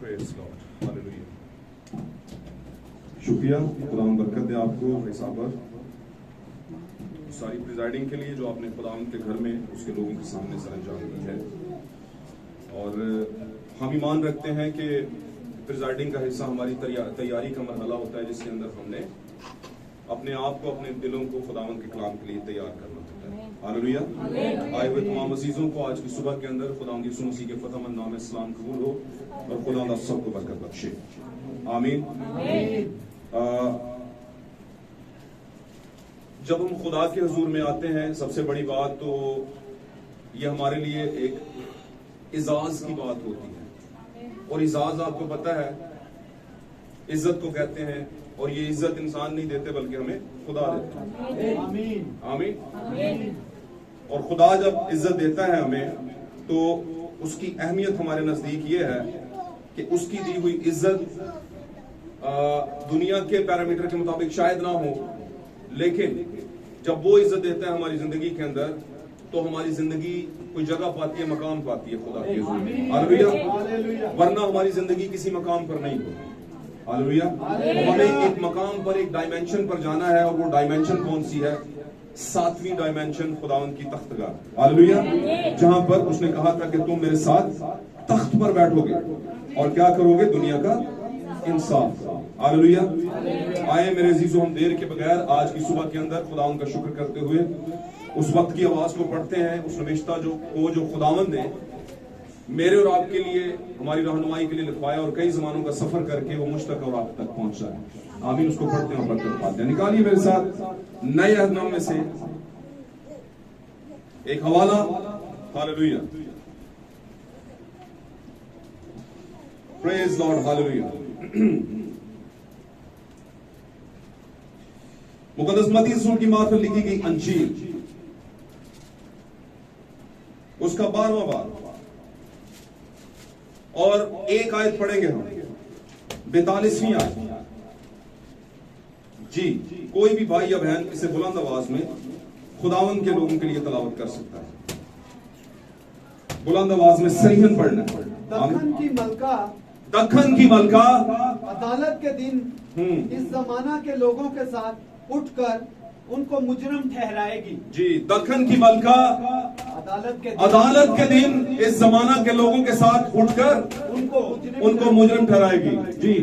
Praise God. Hallelujah. शुक्रिया, खुदाम बरकत दे आपको भाई साहब सारी प्रिजाइडिंग के लिए जो आपने खुदाम के घर में उसके लोगों के सामने सरंजाम दी है। और हम ईमान रखते हैं कि प्रिजाइडिंग का हिस्सा हमारी तैयारी का मरहला होता है, जिसके अंदर हमने अपने आप को, अपने दिलों को खुदावन के कलाम के लिए तैयार करना होता है। हालेलुया। आए हुए तमाम अजीजों को आज की सुबह के अंदर खुदावन की यीशु मसीह के फतहमंद नाम में सलाम कबूल हो और खुदा सबको बरकत बख्शे। आमीन। जब हम खुदा के हुजूर में आते हैं, सबसे बड़ी बात तो ये हमारे लिए एक इजाज की बात होती है। और इजाज आपको पता है इज्जत को कहते हैं, और ये इज्जत इंसान नहीं देते बल्कि हमें खुदा देता है। आमीन। और खुदा जब इज्जत देता है हमें, तो उसकी अहमियत हमारे नजदीक ये है कि उसकी दी हुई इज्जत दुनिया के पैरामीटर के मुताबिक शायद ना हो, लेकिन जब वो इज्जत देता है हमारी जिंदगी के अंदर, तो हमारी जिंदगी कोई जगह पाती है, मकाम पाती है खुदा के हुजूर में। हालेलुया। वरना हमारी जिंदगी किसी मकाम पर नहीं होती। हालेलुया। हमें एक मकाम पर, एक डायमेंशन पर जाना है, और वो डायमेंशन कौन सी है? 7वीं डायमेंशन खुदावन की तख्तगाह। हालेलुया। जहां पर उसने कहा था कि तुम मेरे साथ तख्त पर बैठोगे और क्या करोगे? दुनिया का इंसाफ। हालेलुया। आए मेरे अजीजों, हम देर के बगैर आज की सुबह के अंदर खुदावन का शुक्र करते हुए उस वक्त की आवाज को पढ़ते हैं, उस नविश्ता जो खुदावन ने मेरे और आपके लिए, हमारी रहनुमाई के लिए लिखवाया, और कई जमानों का सफर करके वो मुझ तक और आप तक पहुंचा है। आमीन। उसको पढ़ते हैं और बरकत पाते हैं। निकालिए मेरे साथ नए अहदनामे में से एक हवाला। हालेलुया। Praise Lord. हालेलुया। मुकद्दस मत्ती रसूल की मार्फत लिखी गई अंजील, उसका 12वां बाब, और एक आयत पढ़ेंगे हम, 42वीं आयत। जी, कोई भी भाई या बहन इसे बुलंद आवाज में खुदावन के लोगों के लिए तलावत कर सकता है। बुलंद आवाज में सरीहन पढ़ना है। दखन की मलका अदालत के दिन इस जमाना के लोगों के साथ उठकर उनको मुजरिम ठहराएगी। जी, दखन की मलका अदालत के दिन इस जमाना के लोगों के साथ उठकर उनको मुजरिम ठहराएगी। जी,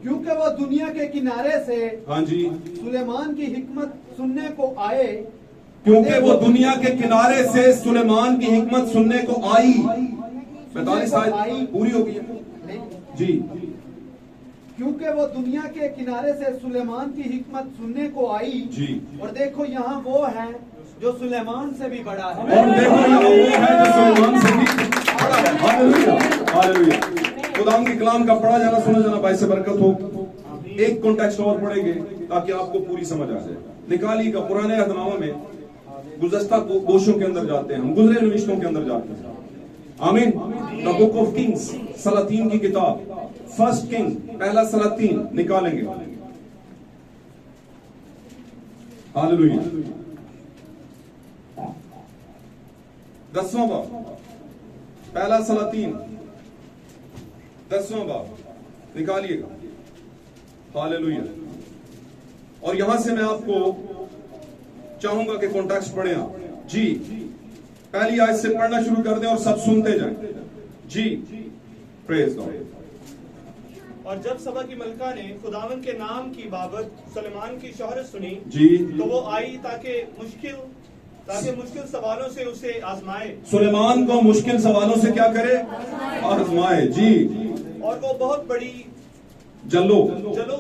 क्योंकि वो दुनिया के किनारे से, हाँ जी, सुलेमान की हिकमत सुनने को आए। क्योंकि वो दुनिया के किनारे से सुलेमान की हिकमत सुनने को आई। 45 आयत पूरी हो गई जी। क्योंकि वो दुनिया के किनारे से सुलेमान की हिकमत सुनने को आई जी। और देखो यहाँ वो है जो सुलेमान से भी बड़ा है। और देखो यहाँ वो है जो सुलेमान से भी बड़ा है। हालेलुया। हालेलुया। खुदा के कलाम का पढ़ा जाना, सुना जाना बाइस से बरकत हो। एक कॉन्टेक्स्ट और पढ़ेंगे ताकि आपको पूरी समझ आ जाए। निकाली का पुराने अहदनामा में गुज़श्ता गोशों के अंदर जाते हैं, हम गुजरे नविश्तों के अंदर जाते हैं। आमीन। द बुक ऑफ किंग्स, सलातीन की किताब, फर्स्ट किंग, पहला सलातीन निकालेंगे। हालेलुया। 10वां बाब, पहला सलातीन 10वां बाब निकालिएगा। हालेलुया। और यहां से मैं आपको चाहूंगा कि कॉन्टेक्स्ट पढ़े आप। जी, पहली आयत से पढ़ना शुरू कर दें और सब सुनते जाएं। जी, प्रेज गॉड। और जब सभा की मलका ने खुदावन के नाम की बाबत सुलेमान की शोहरत सुनी जी, तो वो आई ताकि मुश्किल सवालों से उसे आजमाए। सुलेमान को मुश्किल सवालों से क्या करे? आजमाए। जी। और वो बहुत बड़ी जलों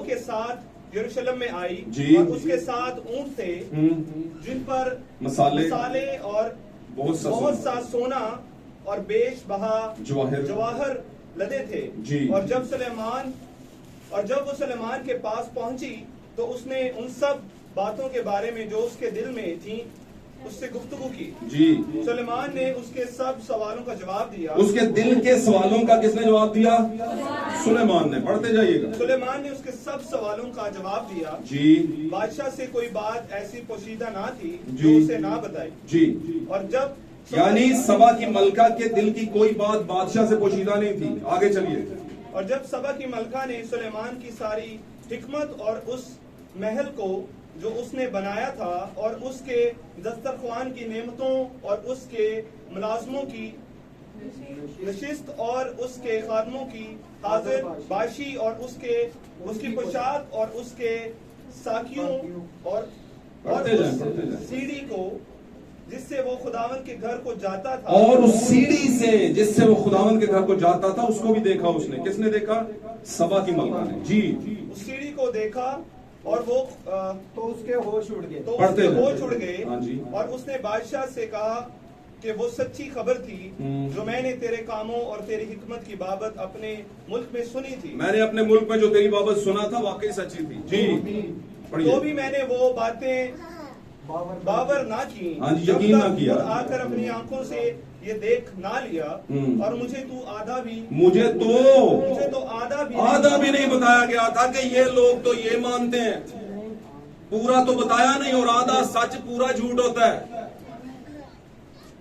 के साथ यरूशलेम में आई जी। और उसके साथ ऊंट थे जिन पर मसाले और बहुत सा सोना और बेश बहा जवाहर लदे थे जी। और जब वो सुलेमान के पास पहुंची तो उसने उन सब बातों के बारे में जो उसके दिल में थी उससे गुफ्तगू की। जी। सुलेमान ने उसके सब सवालों का जवाब दिया। उसके दिल के सवालों का किसने जवाब दिया? सुलेमान ने। पढ़ते जाइएगा। सुलेमान ने उसके सब सवालों का जवाब दिया। जी। बादशाह से कोई बात ऐसी पोशीदा ना थी जी। जो उसे ना बताई। जी। और जब यानी सभा की मलका के दिल की कोई बात बादशाह से पोशीदा नहीं थी। आगे चलिए। और जब सबा की मलका ने सुलेमान की सारी हिकमत और उस महल को जो उसने बनाया था और उसके दस्तरख्वान की नेमतों और उसके मुलाजमों की नशिस्त और उसके खादमों की हाजिर बाशी और उसकी पोशाक और उसके साकियों और पढ़ते उस जाएं। सीढ़ी को जिससे वो खुदावन के घर को जाता था और उस सीढ़ी से जिससे वो खुदावन के घर को जाता था उसको भी देखा उसने। किसने देखा? सबा की मलका ने। जी उस सीढ़ी को देखा और वो तो उसके होश उड़ गए। तो पढ़ते उसके जाएं। होश उड़ गए हाँ जी। और उसने बादशाह से कहा कि वो सच्ची खबर थी जो मैंने तेरे कामों और तेरी हिकमत की बाबत अपने मुल्क में सुनी थी। मैंने अपने मुल्क में जो तेरी बाबत सुना था वाकई सच्ची थी। जी पढ़िए। तो भी मैंने वो बातें बावर ना की हाँ जी, जब यकीन तक ना किया। खुद आकर अपनी आंखों से ये देख ना लिया और मुझे तो आधा भी नहीं बताया गया था कि ये लोग तो ये मानते हैं। पूरा तो बताया नहीं, और आधा सच पूरा झूठ होता है।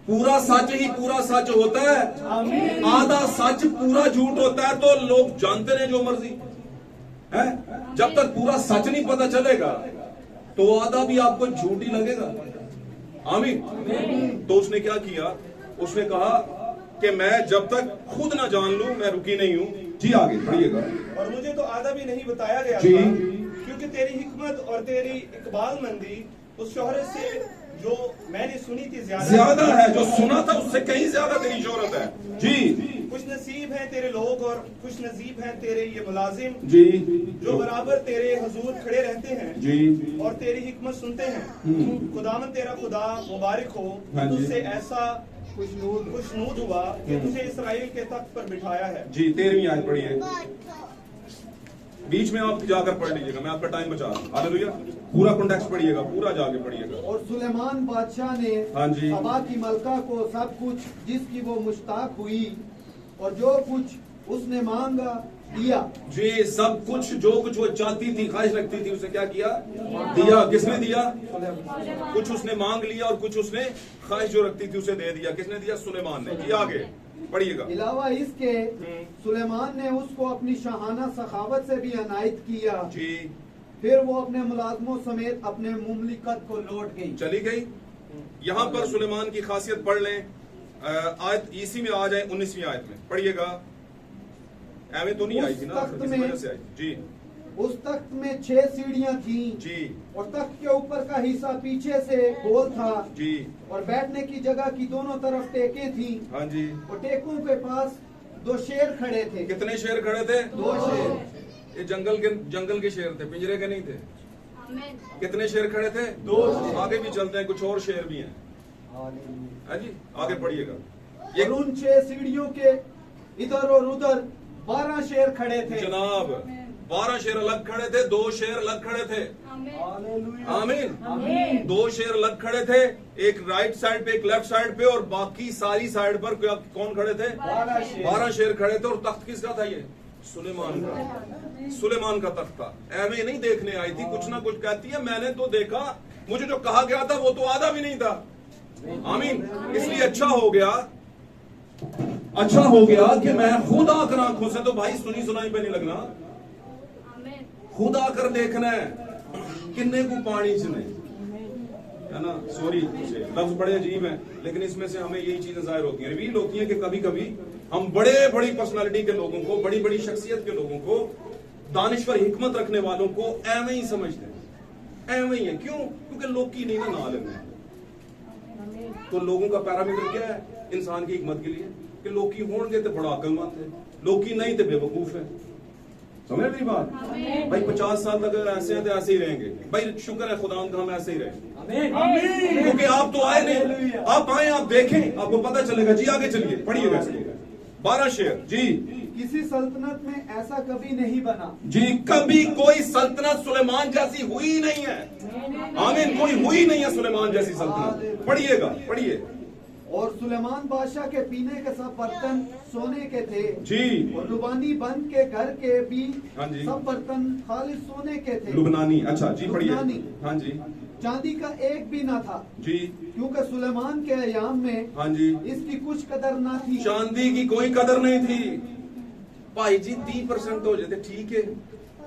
पूरा सच ही पूरा सच होता है, आधा सच पूरा झूठ होता है। तो लोग जानते रहे जो मर्जी है, जब तक पूरा सच नहीं पता चलेगा तो आधा भी आपको झूठ ही लगेगा। आमीन। तो उसने क्या किया? उसने कहा कि मैं जब तक खुद ना जान लूं मैं रुकी नहीं हूं। जी आगे पढ़िएगा। और मुझे तो आधा भी नहीं बताया गया जी। था, क्योंकि तेरी हिकमत और तेरी इकबालमंदी उस शोहरत से जो मैंने सुनी थी ज्यादा है। जो सुना था उससे कहीं ज्यादा तेरी शोहरत है। जी। खुश नसीब हैं तेरे लोग और खुश नसीब हैं तेरे ये मुलाजिम जी। जो बराबर तेरे हजूर खड़े रहते हैं जी। और तेरी हिकमत सुनते हैं। खुदावन तेरा खुदा मुबारक हो, हाँ जी। तुझसे ऐसा खुशनूद हुआ कि तुझे इसराइल के तख्त पर बिठाया है। जी 13वीं आयत पढ़िए। बीच में आप जाकर पढ़ लीजिएगा, मैं आपका टाइम बचा रहा हूं। हालेलुया। पूरा कॉन्टेक्स्ट पढ़िएगा, पूरा जाके पढ़िएगा। और सुलेमान बादशाह ने हाँ जी। सबा की मलका को सब कुछ जिसकी वो मुश्ताक हुई और जो कुछ उसने मांगा दिया। जी सब कुछ जो कुछ वो चाहती थी, ख्वाहिश रखती थी, उसे क्या किया? दिया। किसने दिया? कुछ उसने मांग लिया और कुछ उसने ख्वाहिश जो रखती थी उसे दे दिया। किसने दिया? सुलेमान ने। जी आगे पढ़िएगा। अलावा इसके सुलेमान ने उसको अपनी शाहाना सखावत से भी अनायत किया। जी फिर वो अपने मुलाजमों समेत अपने मुमलिकत को लौट गई। चली गई। यहाँ पर सुलेमान की खासियत पढ़ लें। आयत इसी में आ जाए 19वीं आयत में पढ़िएगा। एवं तो नहीं आई थी ना, उस तख्त इस में- वजह से आई। जी उस तख्त में 6 सीढ़ियां थी जी और तख्त के ऊपर का हिस्सा पीछे से गोल था जी। और बैठने की जगह की दोनों तरफ टेकें थी हाँ जी। और टेकों के पास 2 शेर खड़े थे। कितने शेर खड़े थे? 2 शेर। ये जंगल के शेर थे, पिंजरे के नहीं थे। कितने शेर खड़े थे? 2 शेर। आगे भी चलते हैं, कुछ और शेर भी हैं। हाँ जी आगे पढ़िएगा। और उन 6 सीढ़ियों के इधर और उधर 12 शेर खड़े थे। जनाब 12 शेर अलग खड़े थे, 2 शेर अलग खड़े थे। आमीन। 2 शेर अलग खड़े थे, एक राइट साइड पे एक लेफ्ट साइड पे, और बाकी सारी साइड पर कौन खड़े थे? 12 शेर खड़े थे। और तख्त किसका था? ये सुलेमान का। सुलेमान का तख्त था। एवं नहीं देखने आई थी, कुछ ना कुछ कहती है मैंने तो देखा, मुझे जो कहा गया था वो तो आधा भी नहीं था। आमीन। इसलिए अच्छा हो गया कि मैं खुद आकर आंखों से, तो भाई सुनी सुनाई पे नहीं लगना, खुद आकर देखना है किन्ने को पानी से नहीं, है ना। सॉरी लफ्ज बड़े अजीब हैं, लेकिन इसमें से हमें यही चीजें जाहिर होती हैं, रिवील होती हैं कि कभी कभी हम बड़े बड़ी पर्सनालिटी के लोगों को, बड़ी बड़ी शख्सियत के लोगों को, दानिश्वर हिकमत रखने वालों को एवं ही समझते हैं। एवं ही है। क्यों? क्योंकि लोग की नहीं ना आलिम है। तो लोगों का पैरामीटर क्या है इंसान की हिकमत के लिए? कि लोग की होंगे तो बड़ा अक्लमंद है, लोग की नहीं तो बेवकूफ है। समझ मेरी बात? भाई 50 साल तक अगर ऐसे हैं तो ऐसे ही रहेंगे। भाई शुक्र है खुदा का हम ऐसे ही रहेंगे, क्योंकि आप तो आए नहीं। आप आए, आप देखें, आपको पता चलेगा। जी आगे चलिए पढ़िएगा। 12 शेर। जी किसी सल्तनत में ऐसा कभी नहीं बना। जी कभी कोई सल्तनत सुलेमान जैसी हुई नहीं है। आमीन। कोई हुई नहीं है सुलेमान जैसी सल्तनत। पढ़िएगा पढ़िए। और सुलेमान बादशाह के पीने के सब बर्तन सोने के थे। जी। और लुबानी बंद के घर के भी हाँ जी। सब बर्तन खालिस सोने के थे। लुबनानी। अच्छा जी पढ़िए। लुबनानी। हाँ जी। चांदी का एक भी ना था, जी क्योंकि सुलेमान के अयाम में हाँ जी। इसकी कुछ कदर ना थी। चांदी की कोई कदर नहीं थी। भाई जी 30% हो जाते ठीक है,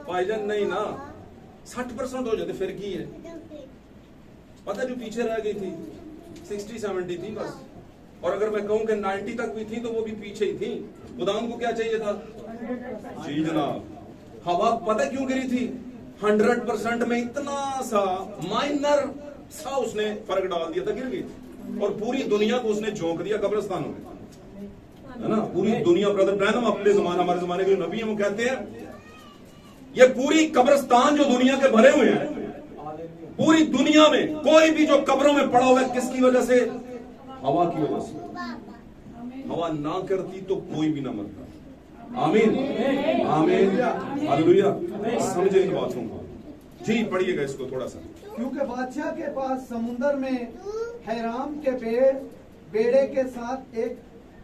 भाईजान नहीं ना 60% हो जाते फिर की है। पता जो पीछे रह गई थी 60-70 थी बस, और अगर मैं कहूं कि 90 तक भी थी तो वो भी पीछे ही थी। खुदाम को क्या चाहिए था? जी जनाब। हवा पता क्यों गिरी थी? 100% में इतना सा माइनर सा उसने फर्क डाल दिया था, गिर गई थी। और पूरी दुनिया को उसने झोंक दिया कब्रिस्तानों में, है ना। पूरी दुनिया, ब्रदर ब्रैनम अपने जमाने, हमारे जमाने के जो नबी हैं वो कहते हैं ये पूरी कब्रिस्तान जो दुनिया के भरे हुए हैं, पूरी दुनिया में कोई भी जो कब्रों में पड़ा हुआ है किसकी वजह से? हवा की वजह से। हवा ना करती तो कोई भी ना मरता। आमीन आमीन हालेलुया। समझे इन बातों को? जी पढ़िएगा इसको थोड़ा सा। क्योंकि बादशाह के पास समुंदर में हैराम के बेड़े के साथ एक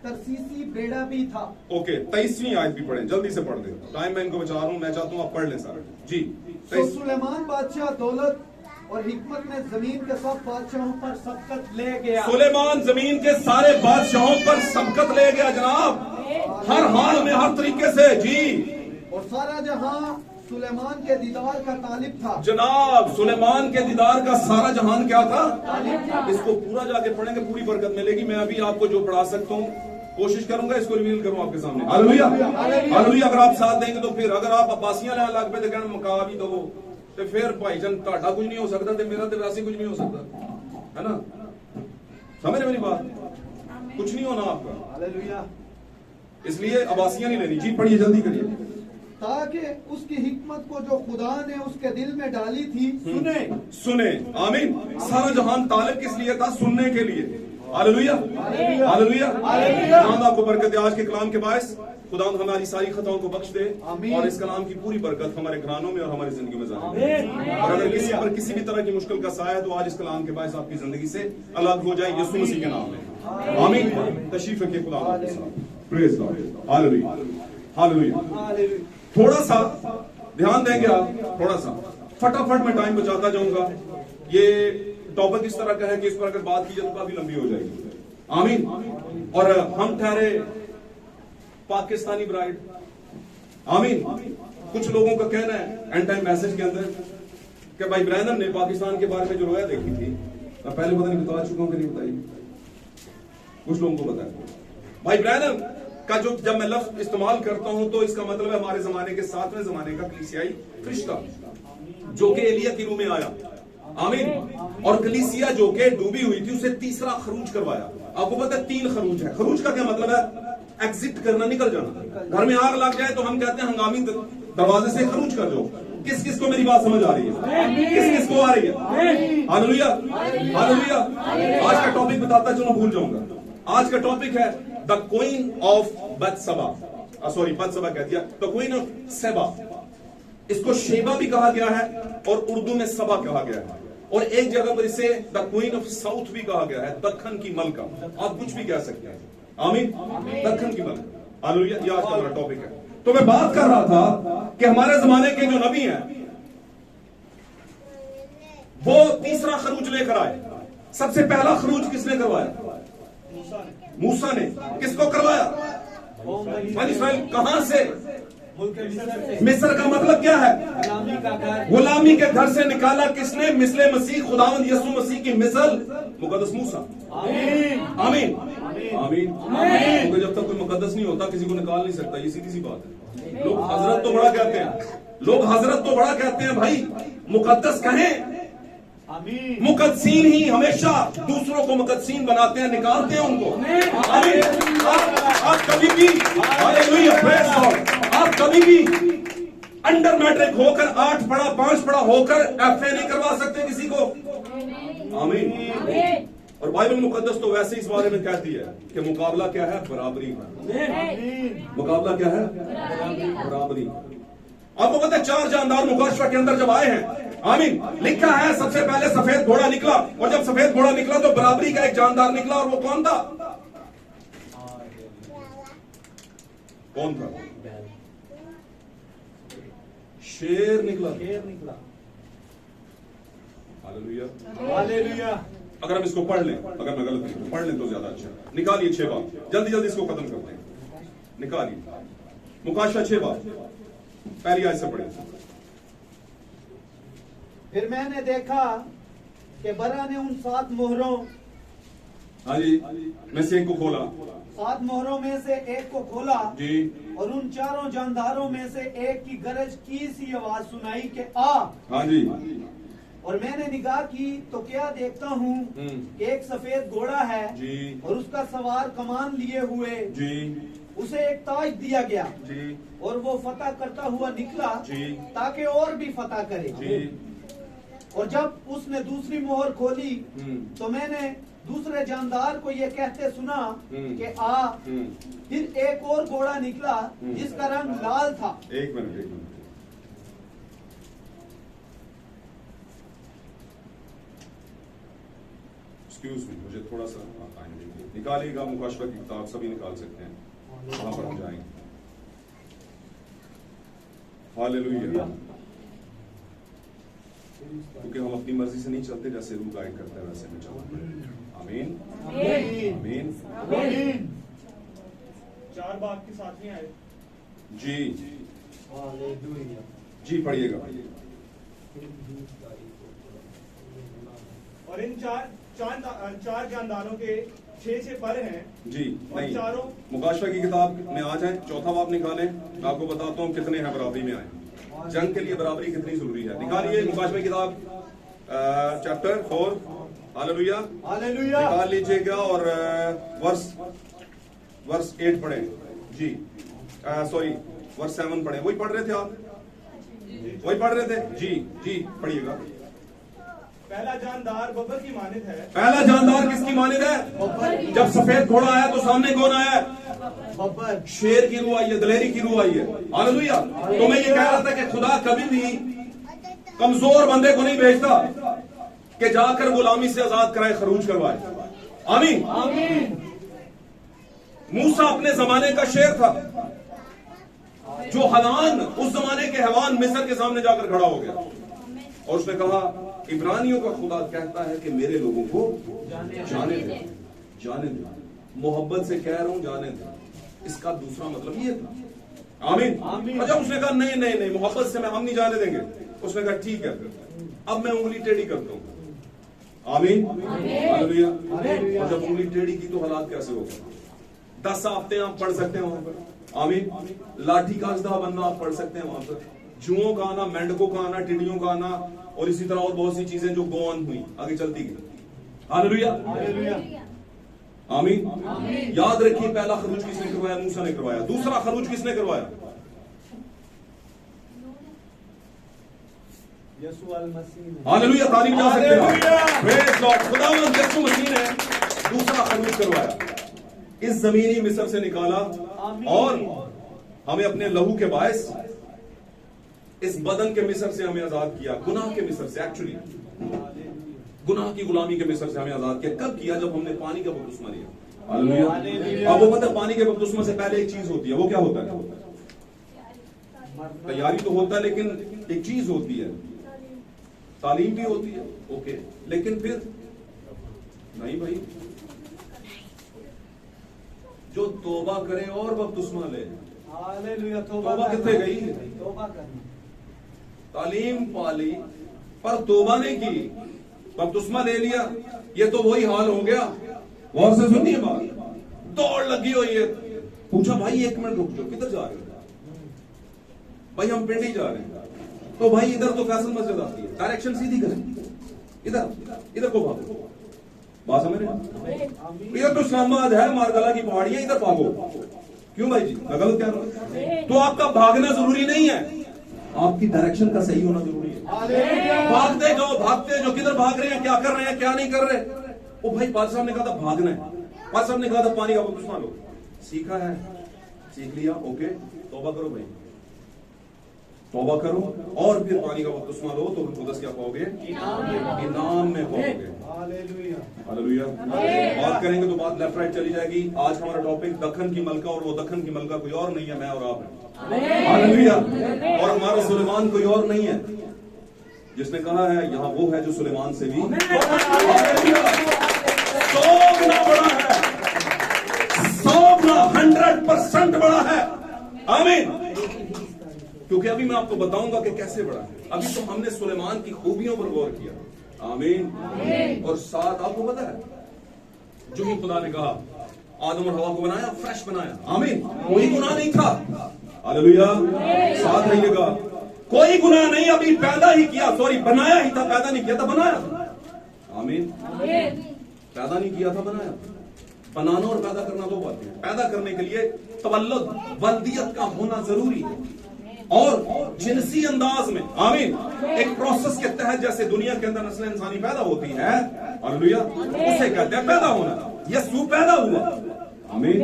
तरसीसी बेड़ा भी था। ओके 23वीं आयत भी पढ़ें, जल्दी से पढ़ दें, टाइम मैं इनको बचा रहा हूं, मैं चाहता हूं आप पढ़ लें सारा। जी तो सुलेमान बादशाह दौलत और हिकमत में जमीन के सब बादशाहों पर सबकत ले गया। सुलेमान जमीन के सारे बादशाहों पर सबकत ले गया जनाब, हर हाल में हर तरीके से। जी और सारा जहां सुलेमान के दीदार का तालिब था। जनाब सुलेमान के दीदार का सारा जहान क्या था? इसको पूरा जाके पढ़ेंगे, पूरी बरकत मिलेगी। मैं अभी आपको जो पढ़ा सकता हूँ कोशिश करूंगा इसको रिवील करूं आपके सामने। Hallelujah hallelujah. अगर आप साथ देंगे तो फिर, अगर आप अब्बासियां लेने लग पे तो कहना मका भी दो तो फिर भाईजान ਤੁਹਾਡਾ कुछ नहीं हो सकता तो मेरा तो वैसे कुछ नहीं हो सकता, है ना। समझ रहे मेरी बात? कुछ नहीं होना आपका, हालेलुया। इसलिए अब्बासियां नहीं लेनी। जी पढ़िए जल्दी करिए। ताकि उसकी हिकमत को जो खुदा ने उसके दिल में डाली थी सुने। आमीन। सारा जहान तालिब किस लिए था? सुनने के लिए। Hallelujah hallelujah. खुदा आपको बरकत दे आज के कलाम के बायस। खुदा हमारी सारी खताओं को बख्श दे और इस कलाम की पूरी बरकत हमारे घरानों में और हमारी जिंदगी में जाए। और अगर किसी पर किसी भी तरह की मुश्किल का साया है तो आज इस कलाम के बायस आपकी जिंदगी से अलग हो जाए, यीशु मसीह के नाम में आमीन। तशरीफ रखिए खुदा आपके साथ। Praise God. Hallelujah hallelujah. थोड़ा सा ध्यान देंगे आप, थोड़ा सा फटाफट मैं टाइम बचाता जाऊंगा। ये टॉपिक इस तरह का है कि इस पर अगर बात की जाए तो काफी लंबी हो जाएगी। आमीन। और हम ठहरे पाकिस्तानी ब्राइड। आमीन। कुछ लोगों का कहना है एंड टाइम मैसेज के अंदर कि भाई ब्रैनम ने पाकिस्तान के बारे में जो रोया देखी थी, मैं पहले पता नहीं बता चुका हूं कि नहीं बताई, कुछ लोगों को पता है। भाई ब्रैनम का जो जब मैं लफ्ज इस्तेमाल करता हूं तो इसका मतलब है हमारे जमाने के 7वें जमाने का कलीसियाई फरिश्ता जो कि एलिया की रूह में आया। आमीन। और कलीसिया जो कि डूबी हुई थी उसे तीसरा खरूज करवाया। आपको पता है 3 खरूज है। खरूज का क्या मतलब है? एग्जिट करना, निकल जाना। घर में आग लग जाए तो हम कहते हैं हंगामी दरवाजे से खरूज कर दो। किस किस को मेरी बात समझ आ रही है? किस किस को आ रही है? Hallelujah hallelujah. आज का टॉपिक बताता चलो, भूल जाऊंगा। आज का टॉपिक है द क्वीन ऑफ बत्सबा। सॉरी बत्सबा कह दिया, द क्वीन ऑफ सेबा। इसको शेबा भी कहा गया है और उर्दू में सबा कहा गया है, और एक जगह पर इसे द क्वीन ऑफ साउथ भी कहा गया है, दक्खन की मलका। आप कुछ भी कह सकते हैं। आमीन। दक्खन की मलका। हालेलुया। ये आज का हमारा टॉपिक है। तो मैं बात कर रहा था कि हमारे जमाने के जो नबी हैं वो तीसरा खरूज लेकर आए। सबसे पहला खरूज किसने करवाया? मूसा ने। किसको करवाया? बनी इस्राइल। कहां से? मिस्र का मतलब क्या है? गुलामी के घर से निकाला किसने? मिस्ले मसीह, खुदावंद यीशु मसीह की मिसल मुकद्दस मूसा। आमीन आमीन। क्योंकि जब तक कोई मुकद्दस नहीं होता किसी को निकाल नहीं सकता, ये सीधी सी बात है। लोग हजरत तो बड़ा कहते हैं, लोग हजरत तो बड़ा कहते हैं, भाई मुकद्दस कहें। मुकद्दसीन ही हमेशा दूसरों को मुकद्दसीन बनाते हैं, निकालते हैं उनको। आमीन। आप कभी भी हालेलुया प्रेज़ गॉड, आप कभी भी अंडर मैट्रिक होकर 8 पढ़ा 5 पढ़ा होकर FA नहीं करवा सकते किसी को। आमीन। और बाइबल मुकद्दस तो वैसे इस बारे में कहती है कि मुकाबला क्या है? बराबरी का। मुकाबला क्या है? बराबरी। आपको पता है 4 जानदार मुकाशवा के अंदर जब आए हैं, आमीन, लिखा है सबसे पहले सफेद घोड़ा निकला, और जब सफेद घोड़ा निकला तो बराबरी का एक जानदार निकला, और वो कौन था? कौन था? शेर निकला। Hallelujah hallelujah. अगर हम इसको पढ़ लें, अगर मैं गलत नहीं हूं, पढ़ लें तो ज्यादा अच्छा। निकालिए 6 बात, जल्दी जल्दी इसको खत्म करते हैं। निकालिए मुकाशा 6 बार पहली आयत से पढ़े। फिर मैंने देखा कि बरा ने उन 7 मोहरों हाँ जी, में से एक को खोला 7 मोहरों में से एक को खोला जी। और उन 4 जानदारों में से एक की गरज की सी आवाज सुनाई कि आ। हाँ जी। और मैंने निगाह की तो क्या देखता हूँ कि एक सफेद घोड़ा है जी और उसका सवार कमान लिए हुए, जी उसे एक ताज दिया गया जी और वो फतह करता हुआ निकला जी ताकि और भी फतह करे। जी। और जब उसने दूसरी मोहर खोली हम्म। तो मैंने दूसरे जानदार को ये कहते सुना कि आ। फिर एक और घोड़ा निकला जिसका रंग लाल था। एक मिनट। एक्सक्यूज मी, मुझे थोड़ा सा टाइम दीजिए। निकालिएगा मुकाशवा की किताब, सभी निकाल सकते हैं, वहां पर हम जाएंगे। हालेलुया। क्योंकि हम अपनी मर्जी से नहीं चलते, जैसे रूह गाइड करता है वैसे में चलते हैं। आमीन आमीन आमीन। 4 बाग के साथ में आए। जी हालेलुया। जी, पढ़िएगा। और इन चार जानदारों के 6 पर हैं जी और नहीं, चारों मुकाशवा की किताब में आ जाए, 4था बाब निकालें। मैं आपको बताता हूँ कितने हैं बराबरी में आए। जंग के लिए बराबरी कितनी जरूरी है। निकालिए मुकाशवा की किताब चैप्टर 4। Hallelujah hallelujah. निकाल लीजिएगा और वर्स 8 पढ़े जी। सॉरी, वर्स 7 पढ़े। वही पढ़ रहे थे आप? वही पढ़ रहे थे जी। जी पढ़िएगा। पहला जानदार बब्बर की मानिद है। पहला जानदार किसकी मानिद है? जब सफेद घोड़ा आया तो सामने कौन आया? बब्बर। शेर की रूह आई है, दलेरी की रूह आई है। हालेलुया। तो मैं ये कह रहा था कि खुदा कभी भी कमजोर बंदे को नहीं भेजता कि जाकर गुलामी से आजाद कराए, खरूज करवाए। आमीन आमीन। मूसा अपने जमाने का शेर था, जो हलान उस जमाने के हैवान मिस्र के सामने जाकर खड़ा हो गया और उसने कहा, इब्रानियों का खुदा कहता है कि मेरे लोगों को जाने दे, जाने दे। मोहब्बत से कह रहा हूं, जाने दे। इसका दूसरा मतलब ये था। आमीन आमीन। और जब उसने कहा नहीं नहीं नहीं, मोहब्बत से हम नहीं जाने देंगे, उसने कहा ठीक है, अब मैं उंगली टेढ़ी करता हूं। आमीन हालेलुया। और जब उंगली टेढ़ी की तो हालात कैसे होगा? 10 हफ्ते आप पढ़ सकते हैं वहां पर। आमीन। लाठी का अजदा बनना आप पढ़ सकते हैं वहां पर। जुओं का आना, मेंढकों का आना, टिड्डियों का आना और इसी तरह और बहुत सी चीजें जो गो ऑन हुई, आगे चलती गई। Hallelujah hallelujah. आमीन। याद रखिए, पहला खरूज किसने करवाया? मूसा ने करवाया। दूसरा खरूज किसने करवाया? यीशु अल मसीह ने। हालेलुया। तारीफ जा सकते हैं। Praise God. खुदावंद यीशु मसीह ने दूसरा खरूज करवाया, इस जमीनी मिस्र से निकाला और हमें अपने लहू के बायस इस बदन के मिस्र से हमें आजाद किया, गुनाह के मिस्र से। एक्चुअली गुनाह की गुलामी के मिस्र से हमें आजाद किया। कब किया? जब हमने पानी का बपतिस्मा लिया। हालेलुया। अब वो पता है, पानी के बपतिस्मा से पहले एक चीज होती है। वो क्या होता है? तैयारी तो होता है, लेकिन एक चीज होती है, तालीम भी होती है। ओके, लेकिन फिर नहीं भाई, जो तौबा करे और बपतिस्मा ले। हालेलुया। तौबा कितने गई? तौबा करना। तालीम पाली पर तौबा नहीं की, बपतिस्मा ले लिया, ये तो वही हाल हो गया। गौर से सुनिए बात, दौड़ लगी हुई है। पूछा, भाई 1 मिनट रुक जाओ, किधर जा रहे हो? भाई हम पिंडी जा रहे हैं। तो भाई इधर तो फैसल मस्जिद आती है, डायरेक्शन सीधी करें, इधर को भागो। बात समझ रहे हैं? इधर तो इस्लामाबाद है, मारगला की पहाड़ी है, इधर भागो। क्यों भाई जी, मैं गलत कह रहा हूं? तो आपका भागना जरूरी नहीं है, आपकी डायरेक्शन का सही होना जरूरी है। भागते जो किधर भाग रहे हैं, क्या कर रहे हैं, क्या नहीं कर रहे। ओ भाई, पाद साहब ने कहा था भागना है, पाद साहब ने कहा था पानी का बपतिस्मा लो। सीखा है, सीख लिया, ओके, तौबा करो भाई, तौबा करो और फिर पानी का बपतिस्मा लो, तो खुदा क्या पाओगे? इनाम में पाओगे। हालेलुया। बात करेंगे तो बात लेफ्ट राइट चली जाएगी। आज हमारा टॉपिक दखन की मलका, और वो दखन की मलका कोई और नहीं है, मैं और आप हैं। हालेलुया। और हमारा सुलेमान कोई और नहीं है, जिसने कहा है यहाँ वो है जो सुलेमान से भी 100 गुना बड़ा है, 100 गुना 100% बड़ा है। आमीन। क्योंकि अभी मैं आपको बताऊंगा कि कैसे बढ़ा है। अभी तो हमने सुलेमान की खूबियों पर गौर किया। आमीन। और साथ आपको पता है जो ही खुदा ने कहा आदम और हवा को बनाया, फ्रेश बनाया। आमीन। कोई गुनाह नहीं था। हालेलुया। साथ रहिएगा। कोई गुनाह नहीं, अभी पैदा ही किया, सॉरी बनाया ही था, पैदा नहीं किया था, बनाया। आमीन। पैदा नहीं किया था, बनाया। बनाना और पैदा करना दो बातें हैं। पैदा करने के लिए तवल्लुद, वल्दियत का होना जरूरी है, और जिनसी अंदाज में, आमीन, एक प्रोसेस के तहत जैसे दुनिया के अंदर नस्ल इंसानी पैदा होती है, हालेलुया, उसे कहते हैं पैदा होना। यीशु पैदा हुआ। आमीन।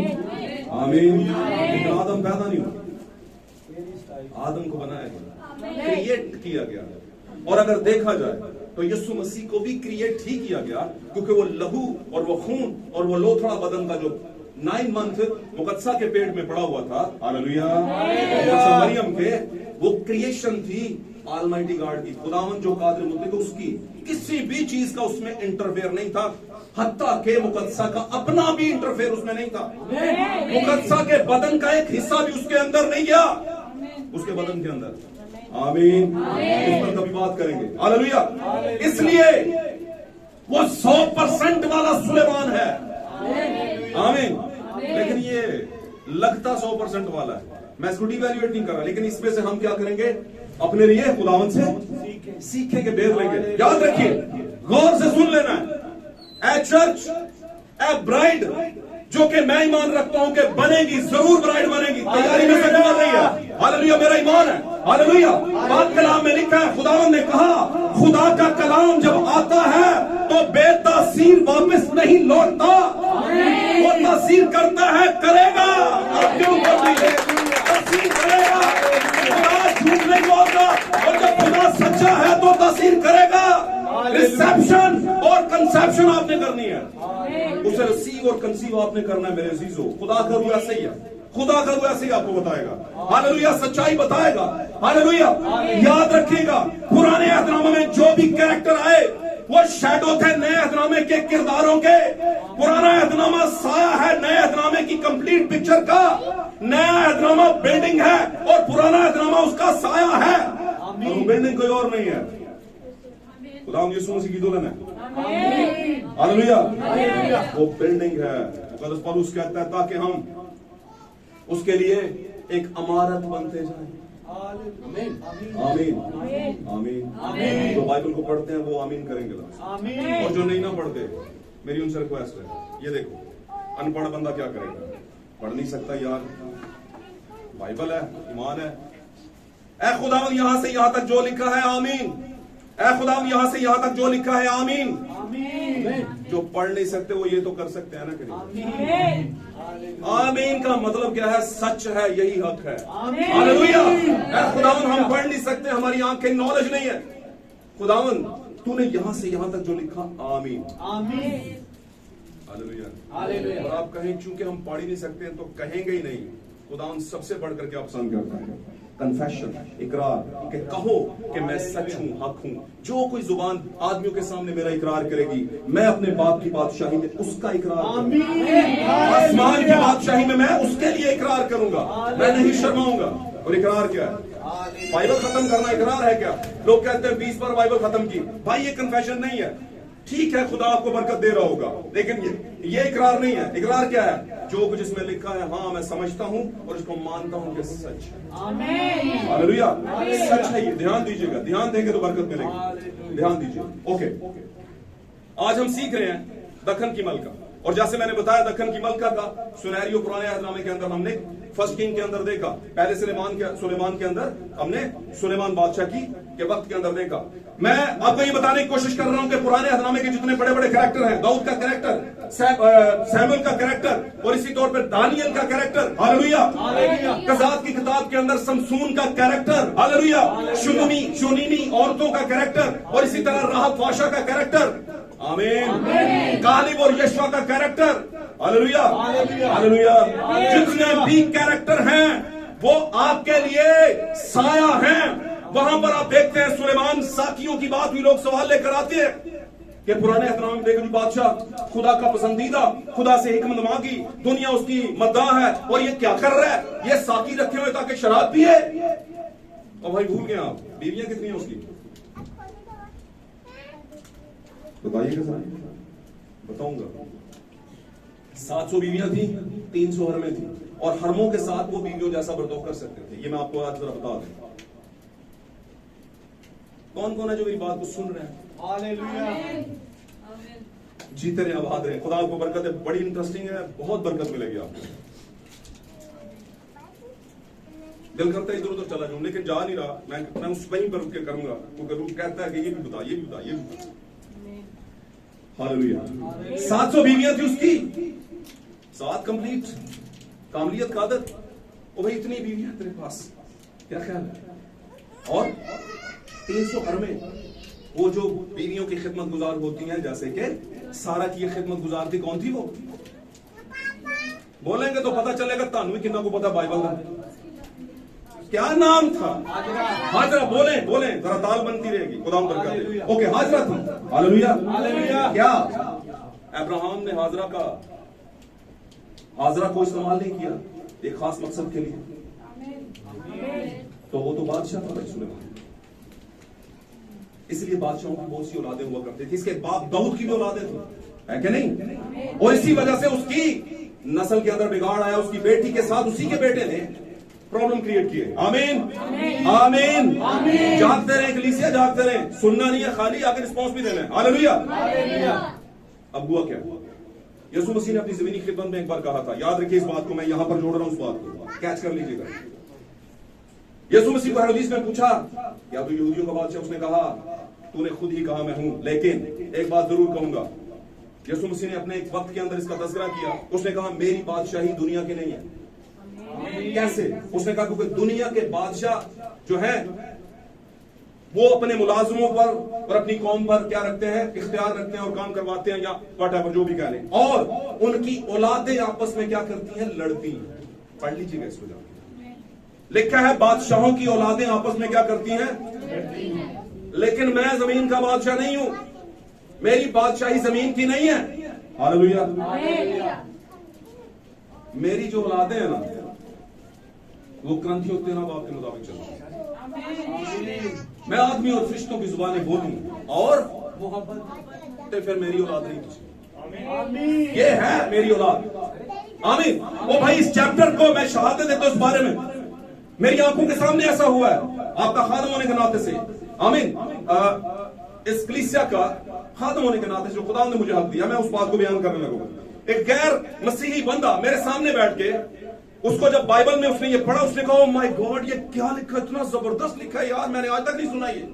आमीन। लेकिन आदम पैदा नहीं हुआ, आदम को बनाया गया, क्रिएट किया गया। और अगर देखा जाए तो यीशु मसीह को भी क्रिएट ही किया गया, क्योंकि वो लहू और वो खून और वो लोथड़ा बदन का जो 9 मंथ मुकद्दसा के पेट में पड़ा हुआ था, हालेलुया, मरियम के, वो क्रिएशन थी ऑलमाइटी गॉड की, खुदावन जो कादिर मुतलक उसकी। किसी भी चीज का उसमें इंटरफेयर नहीं था, हत्ता के मुकद्दसा का अपना भी इंटरफेयर उसमें नहीं था। मुकद्दसा के बदन का एक हिस्सा भी उसके अंदर नहीं गया, उसके बदन के अंदर। आमीन। इस पर कभी बात करेंगे। हालेलुया। इसलिए वो 100% वाला सुलेमान है। आमीन। लेकिन ये लगता 100% वाला है। मैं इसको डिवैल्यूएट नहीं कर रहा, लेकिन इसमें से हम क्या करेंगे, अपने लिए खुदावन से सीखेंगे, बेर लेंगे। याद रखिए, गौर से सुन लेना है। ए चर्च, ए ब्राइड, जो कि मैं ईमान रखता हूं कि बनेगी, जरूर ब्राइड बनेगी, तैयारी में से गुजर रही है। हालेलुया, मेरा ईमान है। हालेलुया। बात कलाम में लिखा है, खुदावन ने कहा, खुदा का कलाम जब आता है तो बेतासीर वापस नहीं लौटता, वो तासीर करता है, करेगा। आपके ऊपर भी तासीर करेगा। खुदा झूठ नहीं बोलता, और जब खुदा सच्चा है तो तासीर करेगा। रिसेप्शन और कंसेप्शन आपने करनी है, उसे रिसीव और कंसीव आपने करना है। मेरे अजीजों, खुदा का रूह ऐसे ही है, खुदा का रूह ऐसे ही आपको बताएगा। हालेलुया। सच्चाई बताएगा। हालेलुया। याद रखिएगा, पुराने अहदनामे में जो भी कैरेक्टर आए वो शैडो थे नए अहदनामे के किरदारों के। पुराना अहदनामा साया है नए अहदनामे की कंप्लीट पिक्चर का। नया अहदनामा बिल्डिंग है और पुराना अहदनामा उसका साया है, और वो बिल्डिंग कोई और नहीं है, खुदा यीशु मसीह की दुल्हन है। हालेलुया। वो बिल्डिंग है। मुकद्दस पौलुस कहता है ताकि हम उसके लिए एक इमारत बनते जाएं। आमीन। आमीन। आमीन। जो बाइबल को पढ़ते हैं वो आमीन करेंगे, और जो नहीं ना पढ़ते, मेरी उनसे रिक्वेस्ट है, ये देखो, अनपढ़ बंदा क्या करेगा, पढ़ नहीं सकता यार, बाइबल है, ईमान है। ऐ खुदावन यहां से यहां तक जो लिखा है, आमीन। ऐ खुदावन यहां से यहां तक जो लिखा है, आमीन। जो पढ़ नहीं सकते वो ये तो कर सकते हैं ना, करिए। आमीन का मतलब क्या है? सच है, यही हक है। हालेलुया। ऐ खुदावन हम पढ़ नहीं सकते, हमारी आंखें नॉलेज नहीं है, खुदावन तूने यहां से यहां तक जो लिखा, आमीन। हालेलुया। और आप कहें चूंकि हम पढ़ ही नहीं सकते हैं तो कहेंगे ही नहीं। खुदावन सबसे बढ़कर क्या पसंद करता है? कन्फेशन, इकरार, कि कहो कि मैं सच हूं, हक हूं। जो कोई जुबान आदमियों के सामने मेरा इकरार करेगी, मैं अपने बाप की बादशाही में उसका इकरार करूंगा। आसमान की बादशाही में मैं उसके लिए इकरार करूंगा, मैं नहीं शर्माऊंगा। और इकरार क्या है? बाइबल खत्म करना इकरार है क्या? लोग कहते हैं 20 बार बाइबल खत्म की, भाई ये कन्फेशन नहीं है। ठीक है, खुदा आपको बरकत दे रहा होगा, लेकिन ये इकरार नहीं है। इकरार क्या है? जो कुछ इसमें लिखा है, हाँ मैं समझता हूं और इसको मानता हूं कि सच है। हालेलुया। सच है ये, ध्यान दीजिएगा, ध्यान देंगे तो बरकत मिलेगी। ध्यान दीजिए। ओके, आज हम सीख रहे हैं दखन की मलका, और जैसे मैंने बताया दखन की मलका का सुनहरियो पुराने अहदनामे के अंदर हमने फर्स्ट किंग के अंदर देखा, पहले सुलेमान के अंदर हमने सुलेमान बादशाह के वक्त के अंदर देखा। मैं आपको ये बताने की कोशिश कर रहा हूं कि पुराने अहदनामे के जितने बड़े बड़े कैरेक्टर हैं, दाऊद का कैरेक्टर, सैमुअल का कैरेक्टर, और इसी तौर पर दानियल का कैरेक्टर, हालेलुया, कज़ात की किताब के अंदर समसून का कैरेक्टर, हालेलुया, शूनीमी औरतों का कैरेक्टर, और इसी तरह राहब बादशाह का कैरेक्टर, आमीन, गालिब और यशवा का कैरेक्टर, हालेलुया, हालेलुया। जितने भी कैरेक्टर हैं वो आपके लिए साया हैं। वहां पर आप देखते हैं सुलेमान साकियों की बात हुई, लोग सवाल लेकर आते हैं कि पुराने एहतराम में देखो बादशाह खुदा का पसंदीदा, खुदा से हिकमत मांगी, दुनिया उसकी मद्दाह है, और ये क्या कर रहा है, ये साकी रखे हुए ताकि शराब पिए। और भाई भूल गए आप, बीवियां कितनी हैं उसकी, बताइएगा सर। बताऊंगा। 700 बीवियां थी, 300 हरमें थी, और हरमों के साथ वो बीवियों जैसा बर्ताव कर सकते थे। ये मैं आपको आज जरा बता दूं। कौन कौन है जो मेरी बात को सुन रहे हैं? हालेलुया। जीते रहे, आबाद रहे, खुदा आपको बरकत है। बड़ी इंटरेस्टिंग है, बहुत बरकत मिलेगी आपको। दिल करता है इधर उधर चला जाऊं, लेकिन जा नहीं रहा। मैं उस वहीं पर रुक के करूंगा, क्योंकि रूह कहता है कि ये भी बता, ये भी बता, ये भी बता। हालेलुया। 700 बीवियां थी उसकी, 7 कंप्लीट, कामलियत का आदत। ओ भाई इतनी बीवियां तेरे पास, क्या ख्याल है? और 300 हरमें, वो जो बीवियों की खिदमत गुजार होती हैं, जैसे कि सारा की ये खिदमत गुजार थी। कौन थी वो? बोलेंगे तो पता चलेगा तानू भी किन्ना को पता बाइबल का क्या नाम था। हाजरा। बोले बोले, जरा ताल बनती रहेगी, खुदा बरकत दे। ओके, हाजरा था। हालेलुया। क्या अब्राहम ने हाजरा को इस्तेमाल नहीं किया एक खास मकसद के लिए? तो वो तो बादशाह था भाई सुलेमान। इसलिए बादशाहों की बहुत सी औलादें हुआ करती थी। इसके बाप दाऊद की भी औलादें थी, है कि नहीं? और इसी वजह से उसकी नस्ल के अंदर बिगाड़ आया। उसकी बेटी के साथ उसी के बेटे ने प्रॉब्लम क्रिएट किए। आमीन आमीन। जागते रहे कलीसिया, जागते रहे। सुनना नहीं है खाली, आगे रिस्पॉन्स भी देना है। हालेलुया। अब हुआ क्या? यीशु मसीह ने अपनी जमीनी खिदमत में एक बार कहा था, याद रखिए इस बात को, मैं यहां पर जोड़ रहा हूं, उस बात को कैच कर लीजिएगा। यीशु मसीह को हेरोदेस ने पूछा, या तो यहूदियों का बादशाह? उसने कहा, तूने खुद ही कहा मैं हूं, लेकिन एक बात जरूर कहूंगा। यीशु मसीह ने अपने एक वक्त के अंदर इसका तज़किरा किया। उसने कहा, मेरी बादशाही दुनिया की नहीं है। कैसे? उसने कहा, क्योंकि दुनिया के बादशाह जो है वो अपने मुलाजमों पर और अपनी कौम पर क्या रखते हैं? इख्तियार रखते हैं और काम करवाते हैं, या व्हाटएवर जो भी कह लें। और उनकी औलादें आपस में क्या करती हैं? लड़ती हैं। पढ़ लीजिएगा इसको जाके, लिखा है बादशाहों की औलादें आपस में क्या करती हैं? लेकिन मैं जमीन का बादशाह नहीं हूं, मेरी बादशाही जमीन की नहीं है। हालेलुया। मेरी जो औलादें हैं ना, वो क्रंथियों 13 बाब के मुताबिक चलती है। मैं आदमी और फरिश्तों की जुबानें बोलूं और मोहब्बत, तो फिर मेरी औलाद नहीं किसी। ये है मेरी औलाद। आमीन। वो भाई इस चैप्टर को मैं शहादत देता हूं, इस बारे में मेरी आंखों के सामने ऐसा हुआ है, आपका खादम होने के नाते से। आमीन। इस कलीसिया का खादम होने के नाते से जो खुदा ने मुझे हक दिया, मैं उस बात को बयान करने लगूंगा। एक गैर मसीही बंदा मेरे सामने बैठ के, उसको जब बाइबल में उसने ये पढ़ा, उसने कहा, माय गॉड, ये क्या लिखा, इतना जबरदस्त लिखा है यार, मैंने आज तक नहीं सुना। ये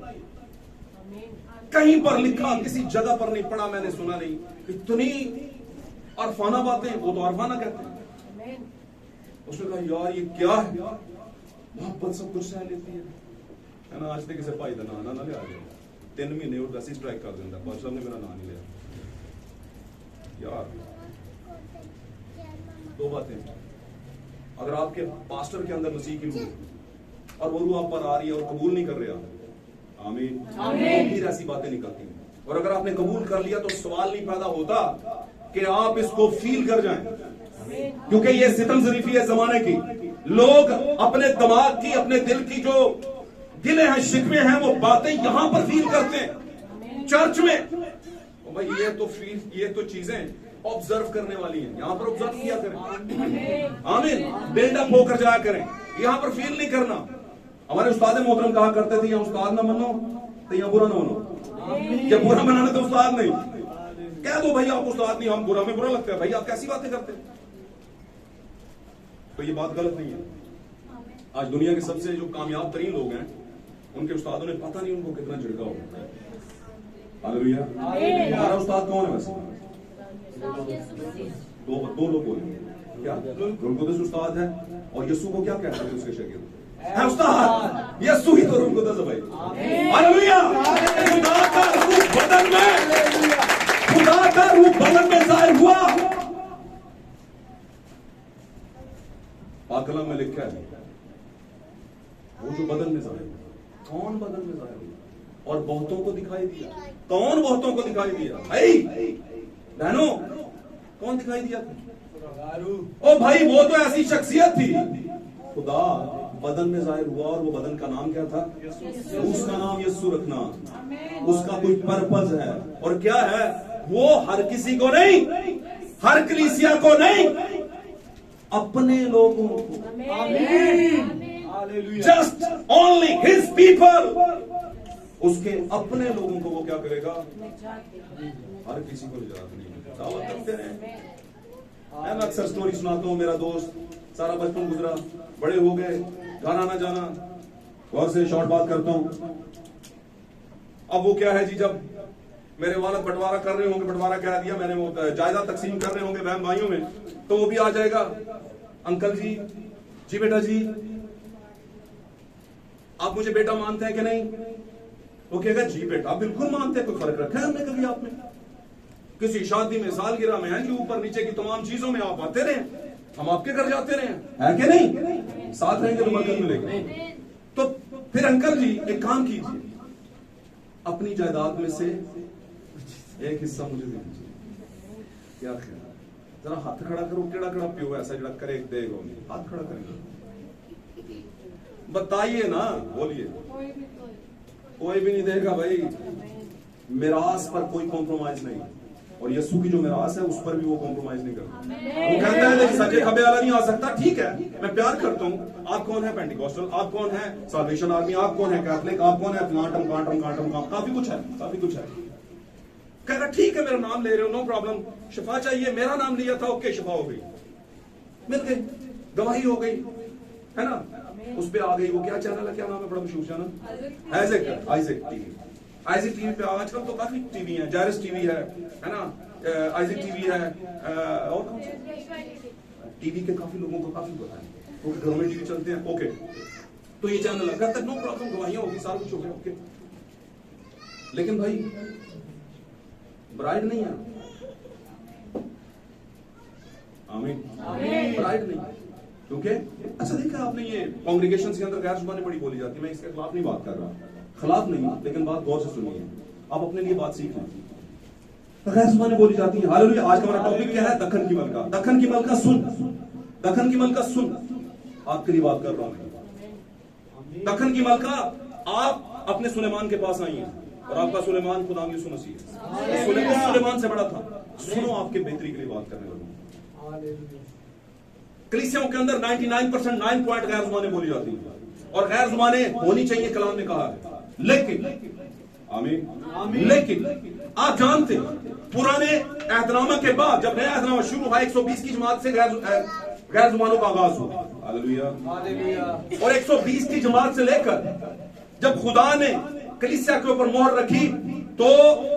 कहीं पर लिखा, किसी जगह पर नहीं पढ़ा, मैंने सुना नहीं। इतनी अरफाना बातें, वो तो अरफाना कहते हैं। उसने कहा, यार ये क्या है? मोहब्बत सब कुछ सह लेती है ना। आज तक किसी भाई का ना ले आ गया, 3 महीने और वैसे स्ट्राइक कर देता, बादशाह ने मेरा नाम नहीं लिया। यार दो बातें, अगर आपके पास्टर के अंदर मसीह की रूह और वो रूह आप पर आ रही है और कबूल नहीं कर रहे आप, आमीन, फिर ऐसी बातें निकलती हैं। और अगर आपने कबूल कर लिया तो सवाल नहीं पैदा होता कि आप इसको फील कर जाएं, क्योंकि ये सितम ज़रीफी है जमाने की। लोग अपने दिमाग की, अपने दिल की जो गिले हैं, शिकवे हैं, वो बातें यहां पर फील करते हैं चर्च में। भाई ये तो चीजें ऑब्जर्व करने वाली हैं, यहां पर ऑब्जर्व किया करें। आमीन। बिल्डअप होकर जाया करें, यहां पर फील नहीं करना। हमारे उस्ताद मोहतरम कहा करते थे, या उस्ताद ना मनो तो या बुरा ना मनो। या बुरा मनाने तो उस्ताद नहीं, कह दो भाई आप उस्ताद नहीं, हम बुरा में बुरा लगता है। भाई आप कैसी बातें करते हैं? तो ये बात गलत नहीं है। आज दुनिया के सबसे जो कामयाब तरीन लोग हैं, उनके उस्तादों ने पता नहीं उनको कितना झिड़का होगा। हालेलुया। हमारा उस्ताद कौन है वैसे? दो लोग बोले क्या? रुलकुदस उस्ताद है, और यीशु को क्या कहते हैं उसके शागिर्द है? उस्ताद यीशु ही तो रुलकुदस है भाई। हालेलुया। खुदा का रूह बदन में, खुदा का रूह बदन में जाहिर हुआ। पाक कलाम में लिखा है, वो जो बदन में जाहिर हुआ। कौन बदन में जाहिर हुआ? और बहुतों को दिखाई दिया। कौन बहुतों को दिखाई दिया? भाई बहनों, कौन दिखाई दिया? ओ भाई, वो तो ऐसी शख्सियत थी, खुदा बदन में जाहिर हुआ, और वो बदन का नाम क्या था? उसका नाम यीशु रखना। उसका कोई पर्पस है, और क्या है वो? हर किसी को नहीं, हर कलीसिया को नहीं, अपने लोगों को। Just only his people. उसके अपने लोगों को वो क्या करेगा? हर किसी को निजात नहीं दावत करते रहे। मैं अक्सर स्टोरी सुनाता हूँ, मेरा दोस्त सारा बचपन गुजरा, बड़े हो गए, घर आना जाना, गौर से शॉर्ट बात करता हूँ। अब वो क्या है जी, जब मेरे वालद बंटवारा कर रहे होंगे, बंटवारा कह दिया मैंने, वो जायदाद तकसीम कर रहे होंगे बहन भाइयों में, तो वो भी आ जाएगा, अंकल जी, जी बेटा जी, आप मुझे बेटा मानते हैं कि नहीं? वो कहेगा जी बेटा बिल्कुल मानते हैं, कोई फर्क रखा है हमने कभी आप में? किसी शादी में, सालगिरह में, है कि ऊपर नीचे की तमाम चीजों में आप आते रहे, हम आपके घर जाते रहे, है कि नहीं? साथ रहेंगे तो बरकत मिलेगी। तो फिर अंकल जी एक काम कीजिए, अपनी जायदाद में से एक हिस्सा मुझे दे दीजिए। क्या ख्याल? जरा हाथ खड़ा करो, केड़ा केड़ा पियो ऐसा जरा करे देगा, हाथ खड़ा करेंगे, बताइए ना, बोलिए। कोई भी नहीं देगा भाई। मिरास पर कोई कॉम्प्रोमाइज नहीं, और यीशु की जो मिरास है उस पर भी वो कॉम्प्रोमाइज नहीं करता। वो कहता है कि सच्चे खबे वाला नहीं आ सकता, ठीक है, मैं प्यार करता हूँ। आप कौन है पेंटिकॉस्टल, आप कौन है साल्वेशन आर्मी, आप कौन है कैथलिक, आप कौन है क्वांटम कांटम कांटम काम, काफी कुछ है, काफी कुछ है। कह रहा ठीक है, मेरा नाम ले रहे हो, नो प्रॉब्लम। शिफा चाहिए, मेरा नाम लिया था, ओके, शिफा हो गई, मिल गई, गवाही हो गई, है ना? उस पे आ गई। वो क्या चैनल है, क्या नाम है, बड़ा मशहूर channel, Isaac TV. Isaac TV पे आजकल तो काफी टीवी है, जायरस टीवी है ना, आइजैक टीवी है, और कौन सा टीवी के काफी लोगों को काफी पता है, वो घरों में टीवी चलते हैं, ओके। तो ये चैनल है, कहता है नो प्रॉब्लम, गवाहियां होगी, सारा कुछ हो गया, ओके। लेकिन भाई ब्राइड नहीं है, आमीन, ब्राइड नहीं, क्योंकि अच्छा देखा आपने, ये कांग्रेगेशन के अंदर गैर जुबानी बड़ी बोली जाती है। मैं इसके खिलाफ नहीं बात कर रहा, खिलाफ नहीं, लेकिन बात गौर से सुनिए, आप अपने लिए बात सीख लें। गैर जुबानी बोली जाती है, हालेलुया। आज का हमारा टॉपिक क्या है? दखन की मलका। दखन की मलका सुन, दखन की मलका सुन, आपके लिए बात कर रहा हूं। दखन की मलका, आप अपने सुलेमान के पास आई हैं, और आपका सुलेमान खुदा यीशु मसीह है। सुलेमान से बड़ा था। सुनो, आपके बेहतरी के लिए बात करने लगा। कलीसियाओं के अंदर 99% 9 पॉइंट गैर जुबानें बोली जाती हैं, और गैर जुबानें होनी चाहिए, कलाम में कहा है। लेकिन आमीन, लेकिन आप जानते हैं पुराने एहदनामा के बाद जब नया एहदनामा शुरू हुआ, 120 की जमात से गैर जुबानों का आगाज हुआ, हालेलुया। और 120 की जमात से लेकर जब खुदा ने कलीसिया के ऊपर मोहर रखी, तो